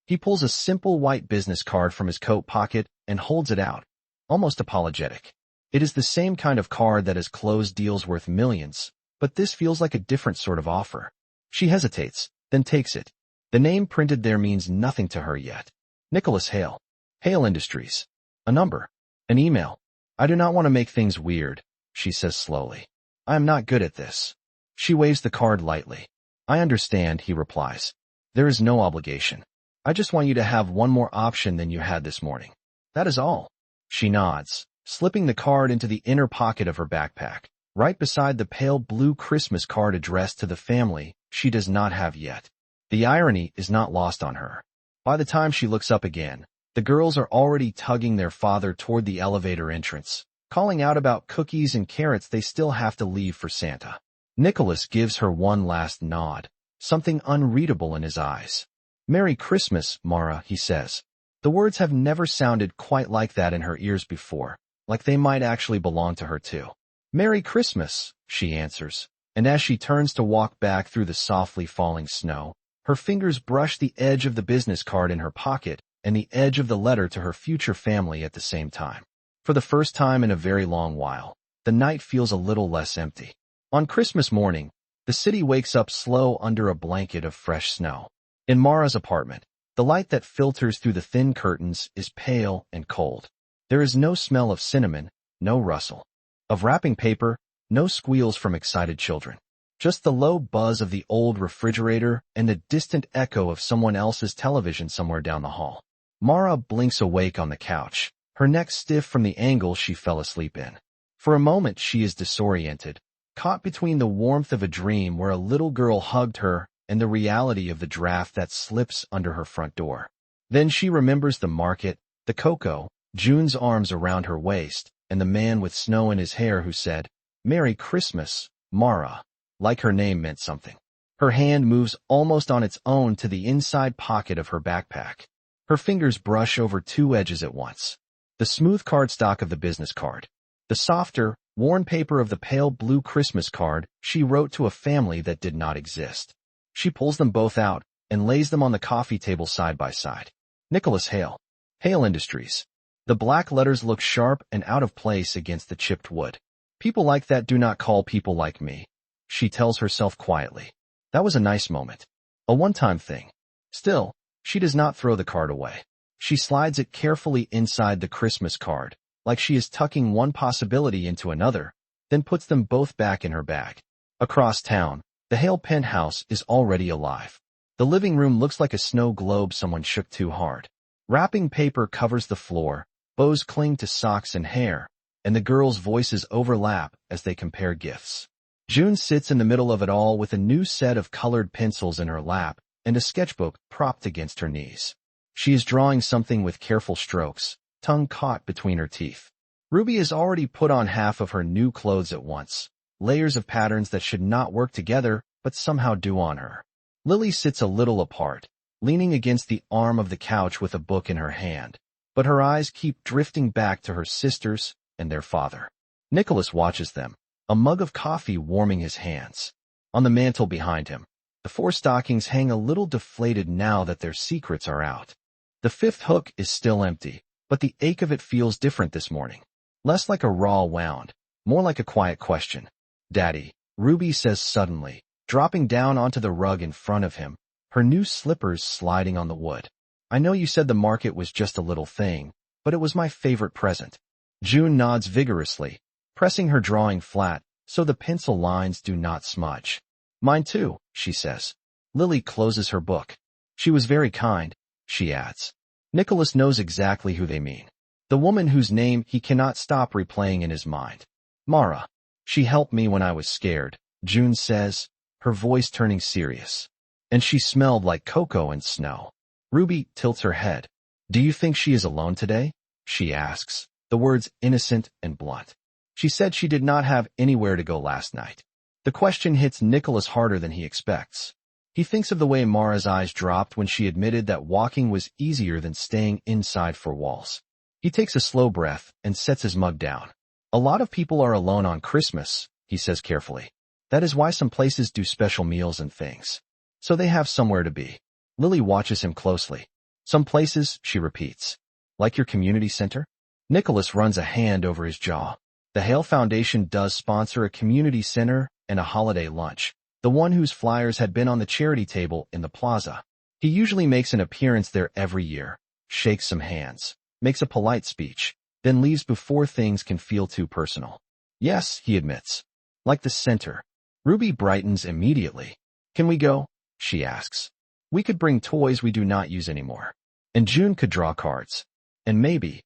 He pulls a simple white business card from his coat pocket and holds it out, almost apologetic. It is the same kind of card that has closed deals worth millions, but this feels like a different sort of offer. She hesitates, then takes it. The name printed there means nothing to her yet. Nicholas Hale. Hale Industries. A number. An email. I do not want to make things weird, she says slowly. I am not good at this. She waves the card lightly. I understand, he replies. There is no obligation. I just want you to have one more option than you had this morning. That is all. She nods, slipping the card into the inner pocket of her backpack, right beside the pale blue Christmas card addressed to the family she does not have yet. The irony is not lost on her. By the time she looks up again, the girls are already tugging their father toward the elevator entrance, calling out about cookies and carrots they still have to leave for Santa. Nicholas gives her one last nod, something unreadable in his eyes. Merry Christmas, Mara, he says. The words have never sounded quite like that in her ears before, like they might actually belong to her too. Merry Christmas, she answers, and as she turns to walk back through the softly falling snow, her fingers brush the edge of the business card in her pocket and the edge of the letter to her future family at the same time. For the first time in a very long while, the night feels a little less empty. On Christmas morning, the city wakes up slow under a blanket of fresh snow. In Mara's apartment, the light that filters through the thin curtains is pale and cold. There is no smell of cinnamon, no rustle of wrapping paper, no squeals from excited children. Just the low buzz of the old refrigerator and the distant echo of someone else's television somewhere down the hall. Mara blinks awake on the couch, her neck stiff from the angle she fell asleep in. For a moment she is disoriented, caught between the warmth of a dream where a little girl hugged her and the reality of the draft that slips under her front door. Then she remembers the market, the cocoa, June's arms around her waist, and the man with snow in his hair who said, "Merry Christmas, Mara," like her name meant something. Her hand moves almost on its own to the inside pocket of her backpack. Her fingers brush over two edges at once. The smooth cardstock of the business card. The softer, worn paper of the pale blue Christmas card she wrote to a family that did not exist. She pulls them both out and lays them on the coffee table side by side. Nicholas Hale. Hale Industries. The black letters look sharp and out of place against the chipped wood. People like that do not call people like me, she tells herself quietly. That was a nice moment. A one-time thing. Still, she does not throw the card away. She slides it carefully inside the Christmas card, like she is tucking one possibility into another, then puts them both back in her bag. Across town, the Hale penthouse is already alive. The living room looks like a snow globe someone shook too hard. Wrapping paper covers the floor, bows cling to socks and hair, and the girls' voices overlap as they compare gifts. June sits in the middle of it all with a new set of colored pencils in her lap and a sketchbook propped against her knees. She is drawing something with careful strokes, tongue caught between her teeth. Ruby has already put on half of her new clothes at once, layers of patterns that should not work together but somehow do on her. Lily sits a little apart, leaning against the arm of the couch with a book in her hand, but her eyes keep drifting back to her sisters and their father. Nicholas watches them, a mug of coffee warming his hands. On the mantel behind him, the 4 stockings hang a little deflated now that their secrets are out. The 5th hook is still empty, but the ache of it feels different this morning. Less like a raw wound, more like a quiet question. "Daddy," Ruby says suddenly, dropping down onto the rug in front of him, her new slippers sliding on the wood. "I know you said the market was just a little thing, but it was my favorite present." June nods vigorously, pressing her drawing flat so the pencil lines do not smudge. "Mine too," she says. Lily closes her book. "She was very kind," she adds. Nicholas knows exactly who they mean. The woman whose name he cannot stop replaying in his mind. "Mara. She helped me when I was scared," June says, her voice turning serious. "And she smelled like cocoa and snow." Ruby tilts her head. "Do you think she is alone today?" she asks, the words innocent and blunt. She said she did not have anywhere to go last night. The question hits Nicholas harder than he expects. He thinks of the way Mara's eyes dropped when she admitted that walking was easier than staying inside 4 walls. He takes a slow breath and sets his mug down. "A lot of people are alone on Christmas," he says carefully. "That is why some places do special meals and things. So they have somewhere to be." Lily watches him closely. "Some places," she repeats. "Like your community center?" Nicholas runs a hand over his jaw. The Hale Foundation does sponsor a community center and a holiday lunch, the one whose flyers had been on the charity table in the plaza. He usually makes an appearance there every year, shakes some hands, makes a polite speech, then leaves before things can feel too personal. "Yes," he admits. "Like the center." Ruby brightens immediately. "Can we go?" she asks. "We could bring toys we do not use anymore. And June could draw cards. And maybe—"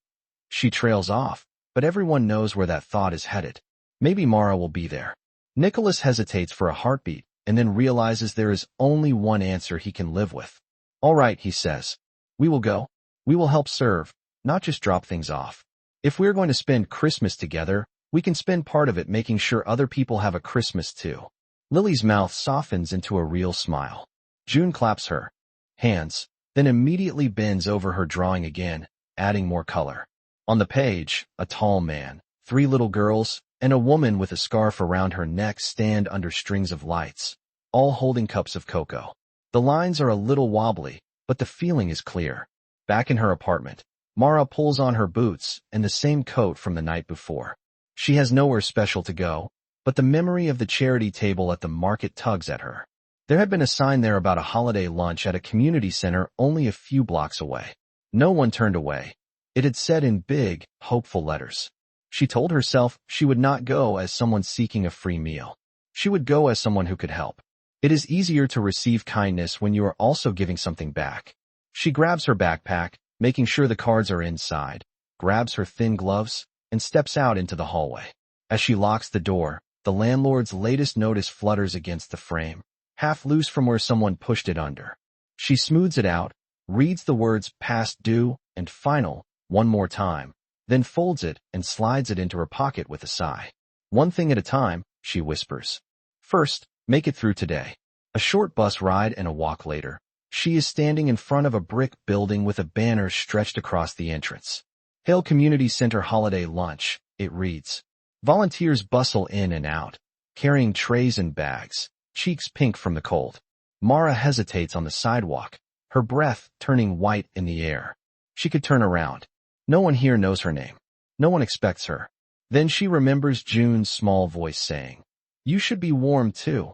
She trails off, but everyone knows where that thought is headed. Maybe Mara will be there. Nicholas hesitates for a heartbeat and then realizes there is only one answer he can live with. "All right," he says. "We will go. We will help serve, not just drop things off. If we're going to spend Christmas together, we can spend part of it making sure other people have a Christmas too." Lily's mouth softens into a real smile. June claps her hands, then immediately bends over her drawing again, adding more color. On the page, a tall man, 3 little girls, and a woman with a scarf around her neck stand under strings of lights, all holding cups of cocoa. The lines are a little wobbly, but the feeling is clear. Back in her apartment, Mara pulls on her boots and the same coat from the night before. She has nowhere special to go, but the memory of the charity table at the market tugs at her. There had been a sign there about a holiday lunch at a community center only a few blocks away. No one turned away. It had said in big, hopeful letters. She told herself she would not go as someone seeking a free meal. She would go as someone who could help. It is easier to receive kindness when you are also giving something back. She grabs her backpack, making sure the cards are inside, grabs her thin gloves, and steps out into the hallway. As she locks the door, the landlord's latest notice flutters against the frame, half loose from where someone pushed it under. She smooths it out, reads the words past due and final one more time, then folds it and slides it into her pocket with a sigh. One thing at a time, she whispers. First, make it through today. A short bus ride and a walk later, she is standing in front of a brick building with a banner stretched across the entrance. Hale Community Center Holiday Lunch, it reads. Volunteers bustle in and out, carrying trays and bags, cheeks pink from the cold. Mara hesitates on the sidewalk, her breath turning white in the air. She could turn around. No one here knows her name. No one expects her. Then she remembers June's small voice saying, "You should be warm too,"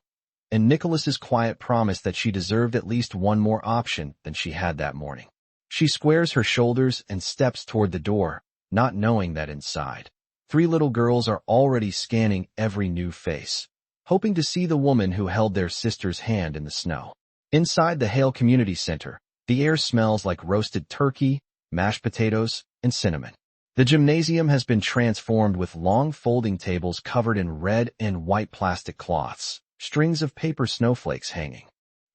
and Nicholas's quiet promise that she deserved at least one more option than she had that morning. She squares her shoulders and steps toward the door, not knowing that inside, 3 little girls are already scanning every new face, hoping to see the woman who held their sister's hand in the snow. Inside the Hale Community Center, the air smells like roasted turkey, mashed potatoes, and cinnamon. The gymnasium has been transformed with long folding tables covered in red and white plastic cloths, strings of paper snowflakes hanging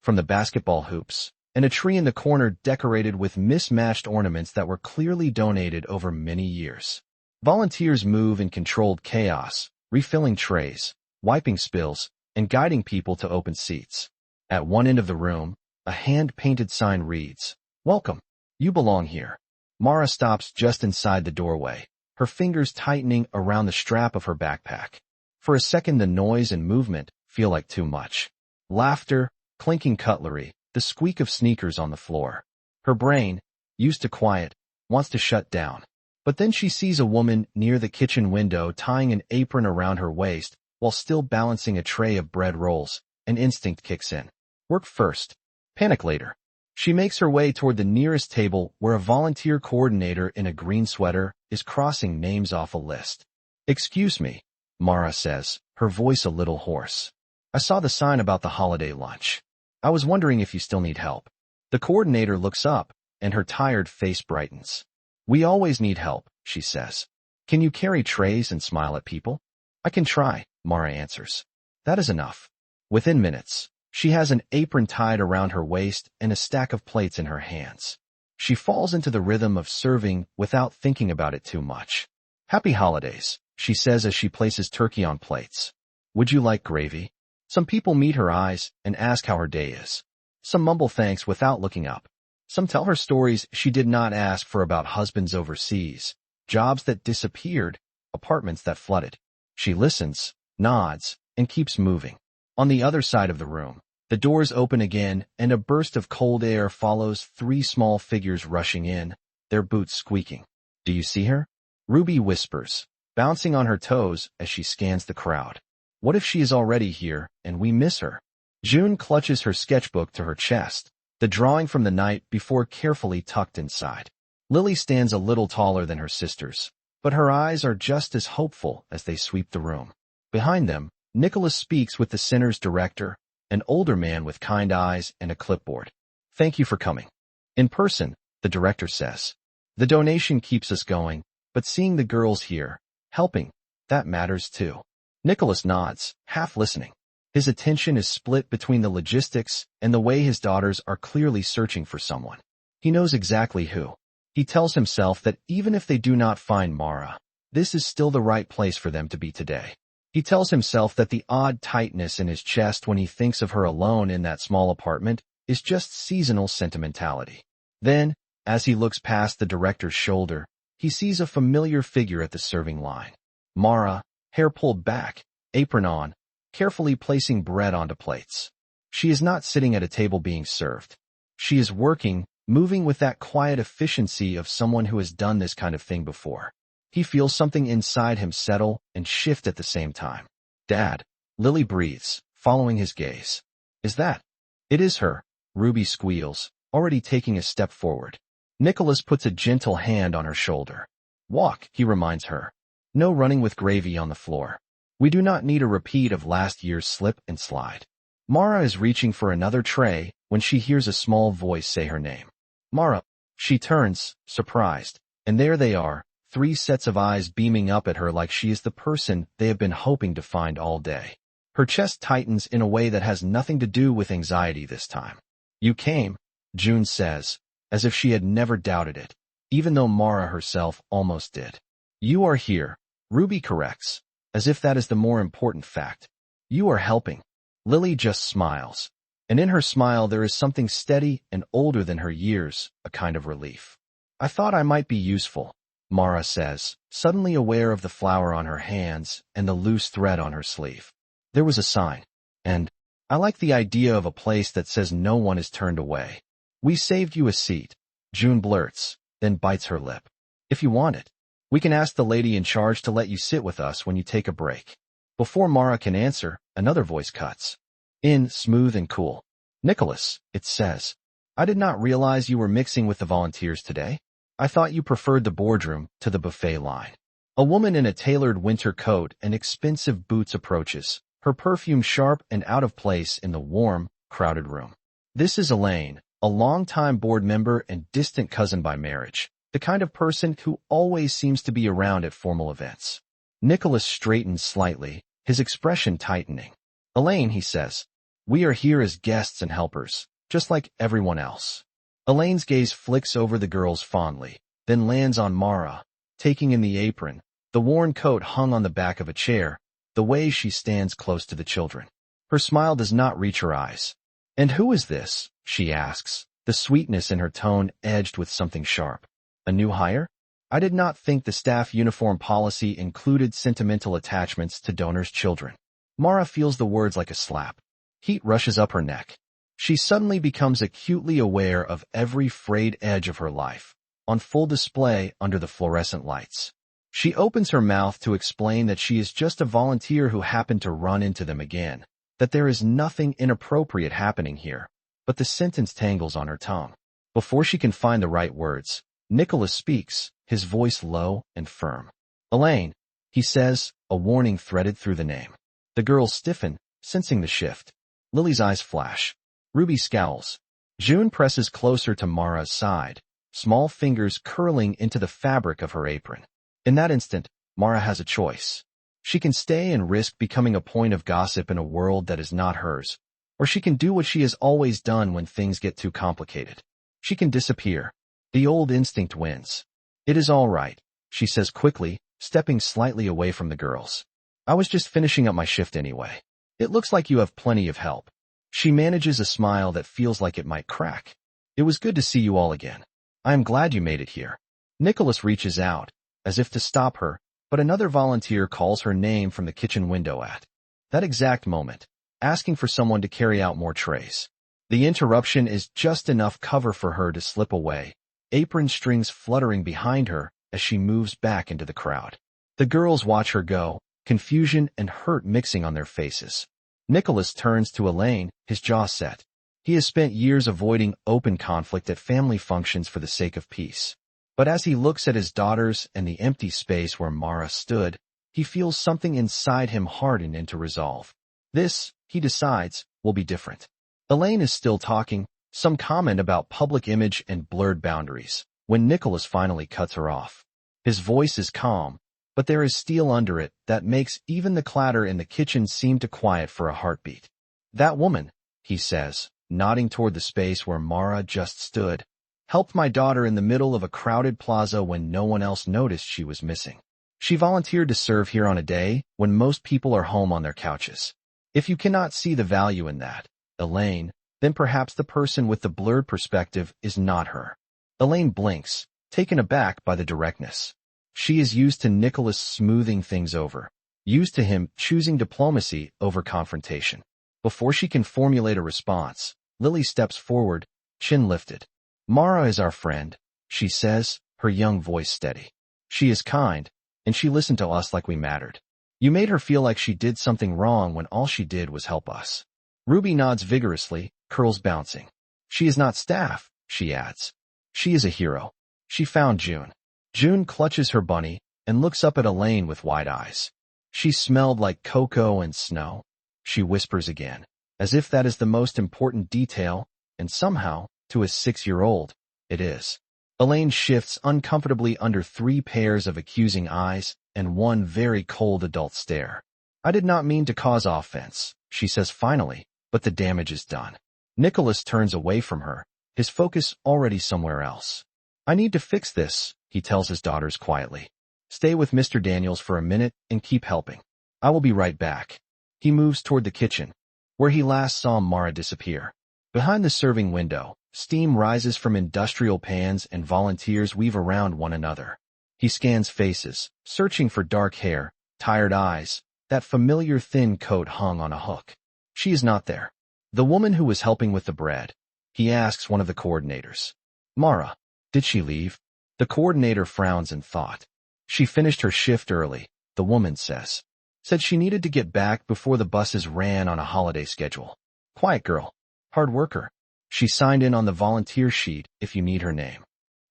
from the basketball hoops, and a tree in the corner decorated with mismatched ornaments that were clearly donated over many years. Volunteers move in controlled chaos, refilling trays, wiping spills, and guiding people to open seats. At one end of the room, a hand-painted sign reads, "Welcome. You belong here." Mara stops just inside the doorway, her fingers tightening around the strap of her backpack. For a second, the noise and movement feel like too much. Laughter, clinking cutlery, the squeak of sneakers on the floor. Her brain, used to quiet, wants to shut down. But then she sees a woman near the kitchen window tying an apron around her waist while still balancing a tray of bread rolls. An instinct kicks in. Work first, panic later. She makes her way toward the nearest table where a volunteer coordinator in a green sweater is crossing names off a list. "Excuse me," Mara says, her voice a little hoarse. "I saw the sign about the holiday lunch. I was wondering if you still need help." The coordinator looks up, and her tired face brightens. "We always need help," she says. "Can you carry trays and smile at people?" "I can try," Mara answers. That is enough. Within minutes, she has an apron tied around her waist and a stack of plates in her hands. She falls into the rhythm of serving without thinking about it too much. "Happy holidays," she says as she places turkey on plates. "Would you like gravy?" Some people meet her eyes and ask how her day is. Some mumble thanks without looking up. Some tell her stories she did not ask for about husbands overseas, jobs that disappeared, apartments that flooded. She listens, nods, and keeps moving. On the other side of the room, the doors open again and a burst of cold air follows 3 small figures rushing in, their boots squeaking. "Do you see her?" Ruby whispers, bouncing on her toes as she scans the crowd. "What if she is already here and we miss her?" June clutches her sketchbook to her chest, the drawing from the night before carefully tucked inside. Lily stands a little taller than her sisters, but her eyes are just as hopeful as they sweep the room. Behind them, Nicholas speaks with the center's director, an older man with kind eyes and a clipboard. "Thank you for coming." In person, the director says. "The donation keeps us going, but seeing the girls here, helping, that matters too." Nicholas nods, half listening. His attention is split between the logistics and the way his daughters are clearly searching for someone. He knows exactly who. He tells himself that even if they do not find Mara, this is still the right place for them to be today. He tells himself that the odd tightness in his chest when he thinks of her alone in that small apartment is just seasonal sentimentality. Then, as he looks past the director's shoulder, he sees a familiar figure at the serving line. Mara, hair pulled back, apron on, carefully placing bread onto plates. She is not sitting at a table being served. She is working, moving with that quiet efficiency of someone who has done this kind of thing before. He feels something inside him settle and shift at the same time. Dad, Lily breathes, following his gaze. Is that? It is her, Ruby squeals, already taking a step forward. Nicholas puts a gentle hand on her shoulder. Walk, he reminds her. No running with gravy on the floor. We do not need a repeat of last year's slip and slide. Mara is reaching for another tray when she hears a small voice say her name. Mara. She turns, surprised, and there they are, 3 sets of eyes beaming up at her like she is the person they have been hoping to find all day. Her chest tightens in a way that has nothing to do with anxiety this time. You came, June says, as if she had never doubted it, even though Mara herself almost did. You are here, Ruby corrects, as if that is the more important fact. You are helping. Lily just smiles, and in her smile there is something steady and older than her years, a kind of relief. I thought I might be useful, Mara says, suddenly aware of the flower on her hands and the loose thread on her sleeve. There was a sign, and I like the idea of a place that says no one is turned away. We saved you a seat, June blurts, then bites her lip. If you want it, we can ask the lady in charge to let you sit with us when you take a break. Before Mara can answer, another voice cuts in, smooth and cool. Nicholas, it says. I did not realize you were mixing with the volunteers today. I thought you preferred the boardroom to the buffet line. A woman in a tailored winter coat and expensive boots approaches, her perfume sharp and out of place in the warm, crowded room. This is Elaine, a longtime board member and distant cousin by marriage, the kind of person who always seems to be around at formal events. Nicholas straightens slightly, his expression tightening. Elaine, he says, we are here as guests and helpers, just like everyone else. Elaine's gaze flicks over the girls fondly, then lands on Mara, taking in the apron, the worn coat hung on the back of a chair, the way she stands close to the children. Her smile does not reach her eyes. And who is this? She asks, the sweetness in her tone edged with something sharp. A new hire? I did not think the staff uniform policy included sentimental attachments to donors' children. Mara feels the words like a slap. Heat rushes up her neck. She suddenly becomes acutely aware of every frayed edge of her life, on full display under the fluorescent lights. She opens her mouth to explain that she is just a volunteer who happened to run into them again, that there is nothing inappropriate happening here, but the sentence tangles on her tongue. Before she can find the right words, Nicholas speaks, his voice low and firm. Elaine, he says, a warning threaded through the name. The girls stiffen, sensing the shift. Lily's eyes flash. Ruby scowls. June presses closer to Mara's side, small fingers curling into the fabric of her apron. In that instant, Mara has a choice. She can stay and risk becoming a point of gossip in a world that is not hers, or she can do what she has always done when things get too complicated. She can disappear. The old instinct wins. It is all right, she says quickly, stepping slightly away from the girls. I was just finishing up my shift anyway. It looks like you have plenty of help. She manages a smile that feels like it might crack. It was good to see you all again. I am glad you made it here. Nicholas reaches out, as if to stop her, but another volunteer calls her name from the kitchen window at that exact moment, asking for someone to carry out more trays. The interruption is just enough cover for her to slip away, apron strings fluttering behind her as she moves back into the crowd. The girls watch her go, confusion and hurt mixing on their faces. Nicholas turns to Elaine, his jaw set. He has spent years avoiding open conflict at family functions for the sake of peace. But as he looks at his daughters and the empty space where Mara stood, he feels something inside him harden into resolve. This, he decides, will be different. Elaine is still talking, some comment about public image and blurred boundaries, when Nicholas finally cuts her off. His voice is calm, but there is steel under it that makes even the clatter in the kitchen seem to quiet for a heartbeat. That woman, he says, nodding toward the space where Mara just stood, helped my daughter in the middle of a crowded plaza when no one else noticed she was missing. She volunteered to serve here on a day when most people are home on their couches. If you cannot see the value in that, Elaine, then perhaps the person with the blurred perspective is not her. Elaine blinks, taken aback by the directness. She is used to Nicholas smoothing things over, used to him choosing diplomacy over confrontation. Before she can formulate a response, Lily steps forward, chin lifted. Mara is our friend, she says, her young voice steady. She is kind, and she listened to us like we mattered. You made her feel like she did something wrong when all she did was help us. Ruby nods vigorously, curls bouncing. She is not staff, she adds. She is a hero. She found June. June clutches her bunny and looks up at Elaine with wide eyes. She smelled like cocoa and snow. She whispers again, as if that is the most important detail, and somehow, to a 6-year-old, it is. Elaine shifts uncomfortably under 3 pairs of accusing eyes and 1 very cold adult stare. I did not mean to cause offense, she says finally, but the damage is done. Nicholas turns away from her, his focus already somewhere else. I need to fix this, he tells his daughters quietly. Stay with Mr. Daniels for a minute and keep helping. I will be right back. He moves toward the kitchen, where he last saw Mara disappear. Behind the serving window, steam rises from industrial pans and volunteers weave around one another. He scans faces, searching for dark hair, tired eyes, that familiar thin coat hung on a hook. She is not there. The woman who was helping with the bread. He asks one of the coordinators. Mara, did she leave? The coordinator frowns in thought. She finished her shift early, the woman says. Said she needed to get back before the buses ran on a holiday schedule. Quiet girl. Hard worker. She signed in on the volunteer sheet if you need her name.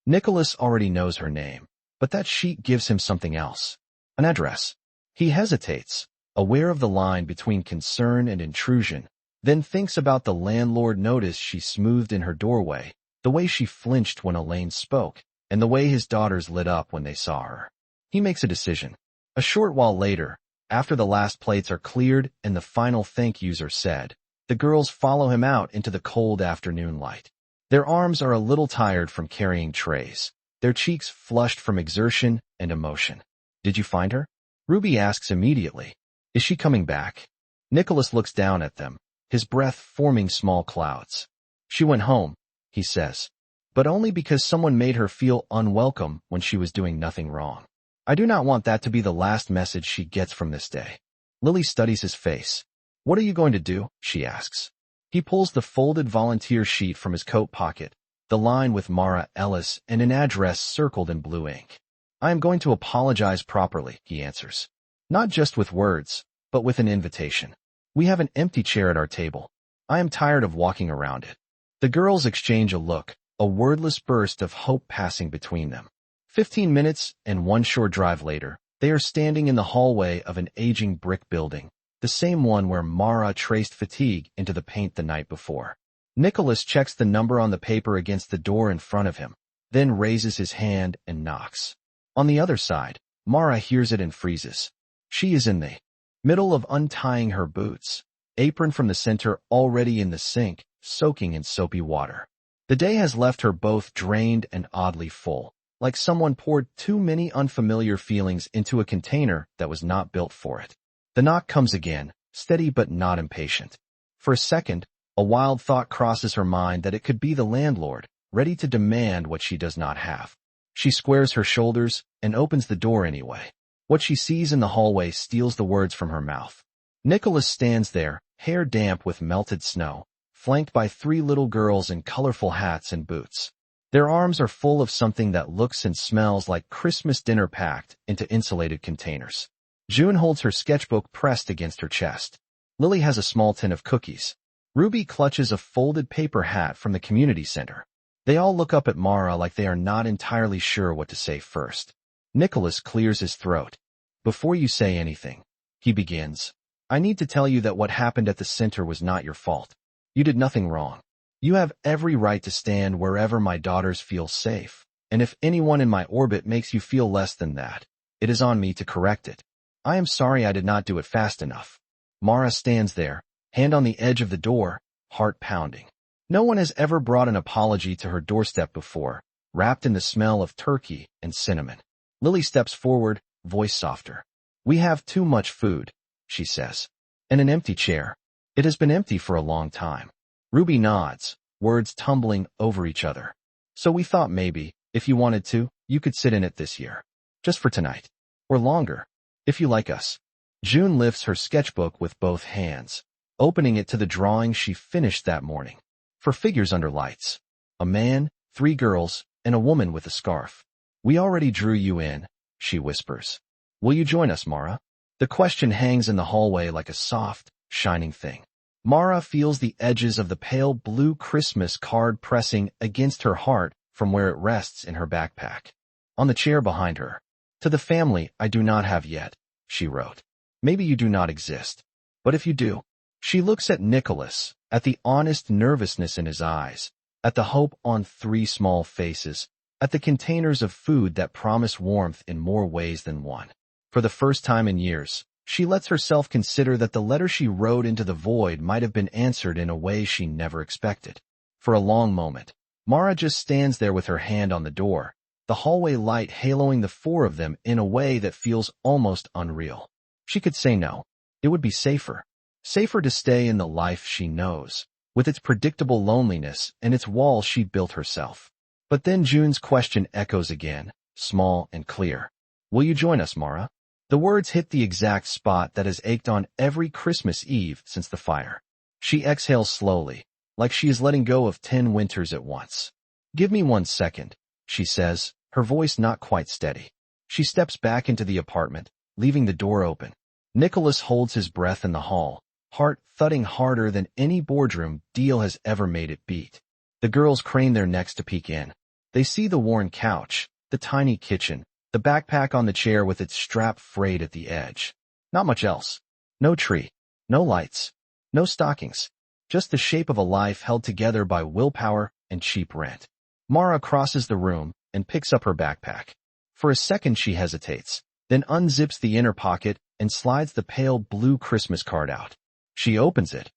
Nicholas already knows her name, but that sheet gives him something else. An address. He hesitates, aware of the line between concern and intrusion, then thinks about the landlord notice she smoothed in her doorway, the way she flinched when Elaine spoke, and the way his daughters lit up when they saw her. He makes a decision. A short while later, after the last plates are cleared and the final thank yous are said, the girls follow him out into the cold afternoon light. Their arms are a little tired from carrying trays, their cheeks flushed from exertion and emotion. Did you find her? Ruby asks immediately. Is she coming back? Nicholas looks down at them, his breath forming small clouds. She went home, he says, but only because someone made her feel unwelcome when she was doing nothing wrong. I do not want that to be the last message she gets from this day. Lily studies his face. What are you going to do? She asks. He pulls the folded volunteer sheet from his coat pocket, the line with Mara Ellis and an address circled in blue ink. I am going to apologize properly, he answers. Not just with words, but with an invitation. We have an empty chair at our table. I am tired of walking around it. The girls exchange a look, a wordless burst of hope passing between them. 15 minutes and 1 short drive later, they are standing in the hallway of an aging brick building, the same one where Mara traced fatigue into the paint the night before. Nicholas checks the number on the paper against the door in front of him, then raises his hand and knocks. On the other side, Mara hears it and freezes. She is in the middle of untying her boots, apron from the center already in the sink, soaking in soapy water. The day has left her both drained and oddly full, like someone poured too many unfamiliar feelings into a container that was not built for it. The knock comes again, steady but not impatient. For a second, a wild thought crosses her mind that it could be the landlord, ready to demand what she does not have. She squares her shoulders and opens the door anyway. What she sees in the hallway steals the words from her mouth. Nicholas stands there, hair damp with melted snow, flanked by 3 little girls in colorful hats and boots. Their arms are full of something that looks and smells like Christmas dinner packed into insulated containers. June holds her sketchbook pressed against her chest. Lily has a small tin of cookies. Ruby clutches a folded paper hat from the community center. They all look up at Mara like they are not entirely sure what to say first. Nicholas clears his throat. Before you say anything, he begins. I need to tell you that what happened at the center was not your fault. You did nothing wrong. You have every right to stand wherever my daughters feel safe, and if anyone in my orbit makes you feel less than that, it is on me to correct it. I am sorry I did not do it fast enough. Mara stands there, hand on the edge of the door, heart pounding. No one has ever brought an apology to her doorstep before, wrapped in the smell of turkey and cinnamon. Lily steps forward, voice softer. We have too much food, she says. And an empty chair. It has been empty for a long time. Ruby nods, words tumbling over each other. So we thought maybe, if you wanted to, you could sit in it this year. Just for tonight. Or longer. If you like us. June lifts her sketchbook with both hands, opening it to the drawing she finished that morning. For figures under lights. A man, 3 girls, and a woman with a scarf. We already drew you in, she whispers. Will you join us, Mara? The question hangs in the hallway like a soft, shining thing. Mara feels the edges of the pale blue Christmas card pressing against her heart from where it rests in her backpack. On the chair behind her. To the family I do not have yet, she wrote. Maybe you do not exist. But if you do. She looks at Nicholas, at the honest nervousness in his eyes, at the hope on 3 small faces, at the containers of food that promise warmth in more ways than one. For the first time in years, she lets herself consider that the letter she wrote into the void might have been answered in a way she never expected. For a long moment, Mara just stands there with her hand on the door, the hallway light haloing the 4 of them in a way that feels almost unreal. She could say no. It would be safer. Safer to stay in the life she knows, with its predictable loneliness and its walls she built herself. But then June's question echoes again, small and clear. Will you join us, Mara? The words hit the exact spot that has ached on every Christmas Eve since the fire. She exhales slowly, like she is letting go of 10 winters at once. Give me 1 second, she says, her voice not quite steady. She steps back into the apartment, leaving the door open. Nicholas holds his breath in the hall, heart thudding harder than any boardroom deal has ever made it beat. The girls crane their necks to peek in. They see the worn couch, the tiny kitchen, the backpack on the chair with its strap frayed at the edge. Not much else. No tree. No lights. No stockings. Just the shape of a life held together by willpower and cheap rent. Mara crosses the room and picks up her backpack. For a second she hesitates, then unzips the inner pocket and slides the pale blue Christmas card out. She opens it,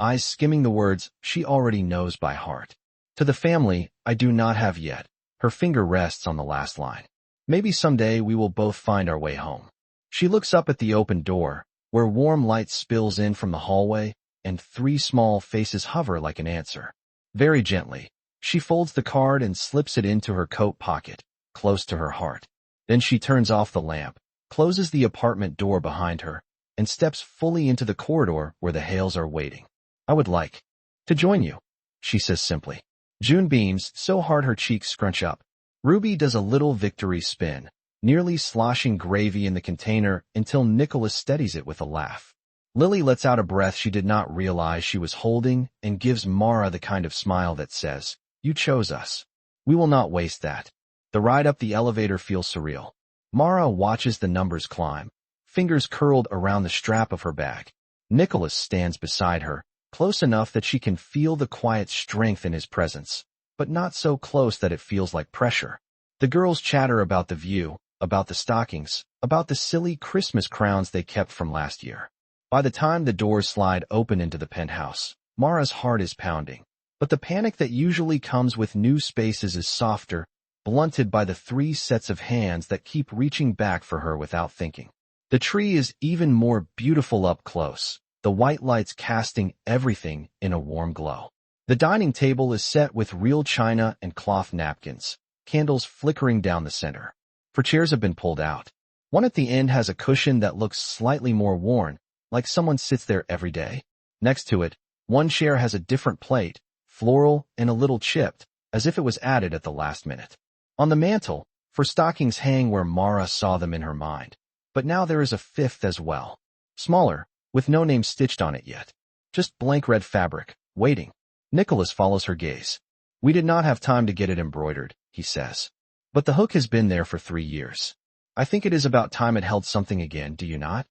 eyes skimming the words she already knows by heart. To the family I do not have yet. Her finger rests on the last line. Maybe someday we will both find our way home. She looks up at the open door, where warm light spills in from the hallway, and 3 small faces hover like an answer. Very gently, she folds the card and slips it into her coat pocket, close to her heart. Then she turns off the lamp, closes the apartment door behind her, and steps fully into the corridor where the Hales are waiting. I would like to join you, she says simply. June beams so hard her cheeks scrunch up. Ruby does a little victory spin, nearly sloshing gravy in the container until Nicholas steadies it with a laugh. Lily lets out a breath she did not realize she was holding and gives Mara the kind of smile that says, You chose us. We will not waste that. The ride up the elevator feels surreal. Mara watches the numbers climb, fingers curled around the strap of her bag. Nicholas stands beside her, close enough that she can feel the quiet strength in his presence, but not so close that it feels like pressure. The girls chatter about the view, about the stockings, about the silly Christmas crowns they kept from last year. By the time the doors slide open into the penthouse, Mara's heart is pounding. But the panic that usually comes with new spaces is softer, blunted by the 3 sets of hands that keep reaching back for her without thinking. The tree is even more beautiful up close, the white lights casting everything in a warm glow. The dining table is set with real china and cloth napkins, candles flickering down the center. 4 chairs have been pulled out. One at the end has a cushion that looks slightly more worn, like someone sits there every day. Next to it, one chair has a different plate, floral and a little chipped, as if it was added at the last minute. On the mantel, 4 stockings hang where Mara saw them in her mind. But now there is a 5th as well. Smaller, with no name stitched on it yet. Just blank red fabric, waiting. Nicholas follows her gaze. We did not have time to get it embroidered, he says. But the hook has been there for 3 years. I think it is about time it held something again, do you not?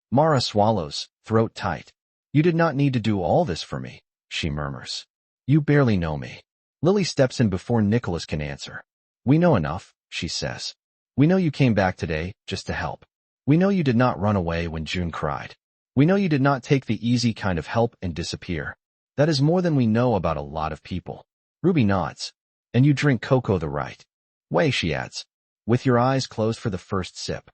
Mara swallows, throat tight. You did not need to do all this for me, she murmurs. You barely know me. Lily steps in before Nicholas can answer. We know enough, she says. We know you came back today, just to help. We know you did not run away when June cried. We know you did not take the easy kind of help and disappear. That is more than we know about a lot of people. Ruby nods. And you drink cocoa the right way, she adds, with your eyes closed for the first sip.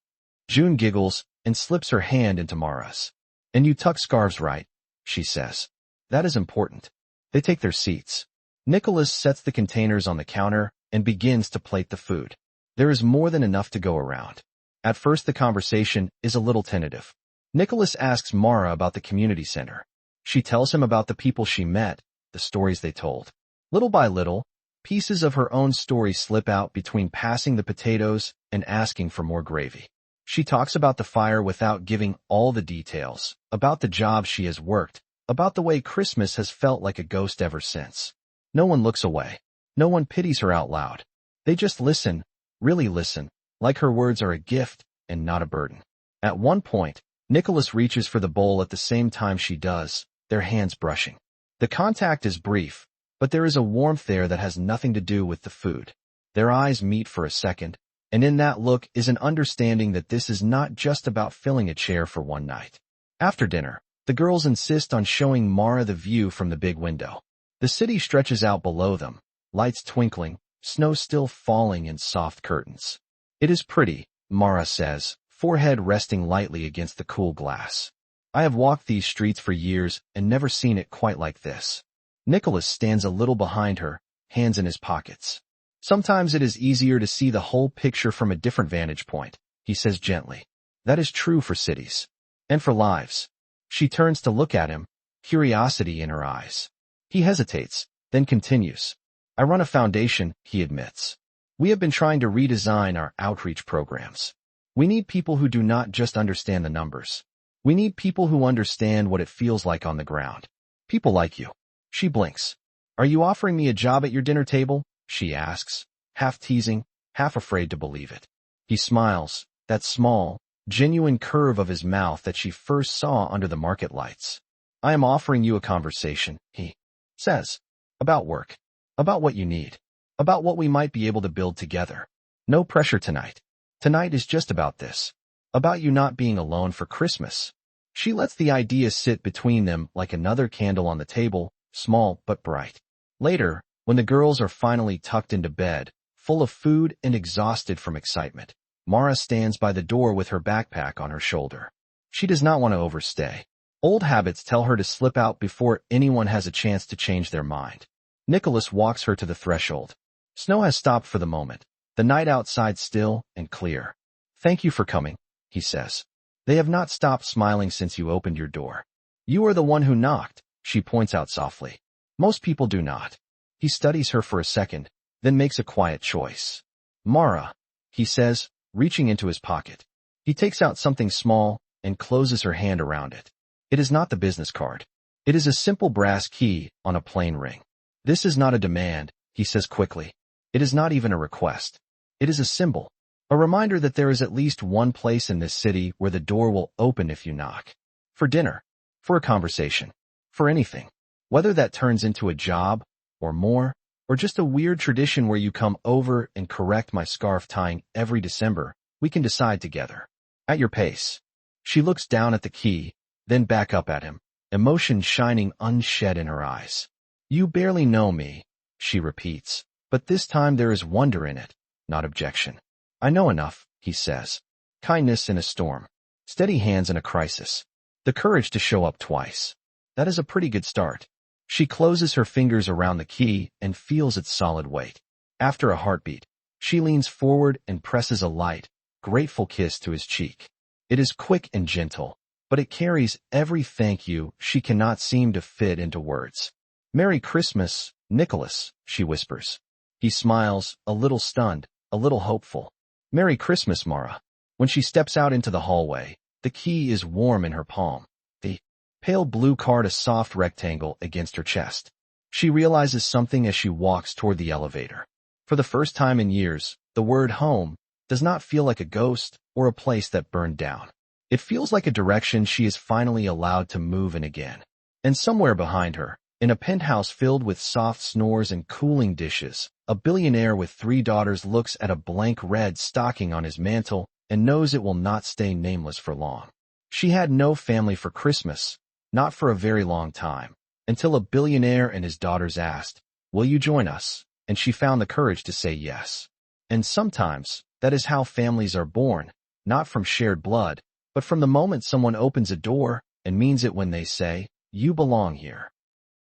June giggles and slips her hand into Mara's. And you tuck scarves right, she says. That is important. They take their seats. Nicholas sets the containers on the counter and begins to plate the food. There is more than enough to go around. At first the conversation is a little tentative. Nicholas asks Mara about the community center. She tells him about the people she met, the stories they told. Little by little, Pieces of her own story slip out between passing the potatoes and asking for more gravy. She talks about the fire without giving all the details, about the job she has worked, about the way Christmas has felt like a ghost ever since. No one looks away. No one pities her out loud. They just listen, really listen, like her words are a gift and not a burden. At one point, Nicholas reaches for the bowl at the same time she does, their hands brushing. The contact is brief, but there is a warmth there that has nothing to do with the food. Their eyes meet for a second, and in that look is an understanding that this is not just about filling a chair for one night. After dinner, the girls insist on showing Mara the view from the big window. The city stretches out below them, lights twinkling, snow still falling in soft curtains. It is pretty, Mara says, forehead resting lightly against the cool glass. I have walked these streets for years and never seen it quite like this. Nicholas stands a little behind her, hands in his pockets. Sometimes it is easier to see the whole picture from a different vantage point, he says gently. That is true for cities. And for lives. She turns to look at him, curiosity in her eyes. He hesitates, then continues. I run a foundation, he admits. We have been trying to redesign our outreach programs. We need people who do not just understand the numbers. We need people who understand what it feels like on the ground. People like you. She blinks. Are you offering me a job at your dinner table? She asks, half teasing, half afraid to believe it. He smiles, that small, genuine curve of his mouth that she first saw under the market lights. I am offering you a conversation, he says, about work, about what you need, about what we might be able to build together. No pressure tonight. Tonight is just about this, about you not being alone for Christmas. She lets the idea sit between them like another candle on the table, small but bright. Later, when the girls are finally tucked into bed, full of food and exhausted from excitement, Mara stands by the door with her backpack on her shoulder. She does not want to overstay. Old habits tell her to slip out before anyone has a chance to change their mind. Nicholas walks her to the threshold. Snow has stopped for the moment, the night outside still and clear. Thank you for coming, he says. They have not stopped smiling since you opened your door. You are the one who knocked, she points out softly. Most people do not. He studies her for a second, then makes a quiet choice. Mara, he says, reaching into his pocket. He takes out something small and closes her hand around it. It is not the business card. It is a simple brass key on a plain ring. This is not a demand, he says quickly. It is not even a request. It is a symbol, a reminder that there is at least one place in this city where the door will open if you knock. For dinner, for a conversation, for anything. Whether that turns into a job, or more, or just a weird tradition where you come over and correct my scarf tying every December, we can decide together. At your pace. She looks down at the key, then back up at him, emotion shining unshed in her eyes. You barely know me, she repeats, but this time there is wonder in it, not objection. I know enough, he says. Kindness in a storm. Steady hands in a crisis. The courage to show up twice. That is a pretty good start. She closes her fingers around the key and feels its solid weight. After a heartbeat, she leans forward and presses a light, grateful kiss to his cheek. It is quick and gentle, but it carries every thank you she cannot seem to fit into words. Merry Christmas, Nicholas, she whispers. He smiles, a little stunned, a little hopeful. Merry Christmas, Mara. When she steps out into the hallway, the key is warm in her palm. The pale blue card a soft rectangle against her chest. She realizes something as she walks toward the elevator. For the first time in years, the word home does not feel like a ghost or a place that burned down. It feels like a direction she is finally allowed to move in again. And somewhere behind her, in a penthouse filled with soft snores and cooling dishes, a billionaire with 3 daughters looks at a blank red stocking on his mantle and knows it will not stay nameless for long. She had no family for Christmas, not for a very long time, until a billionaire and his daughters asked, "Will you join us?" And she found the courage to say yes. And sometimes, that is how families are born, not from shared blood, but from the moment someone opens a door and means it when they say, "You belong here."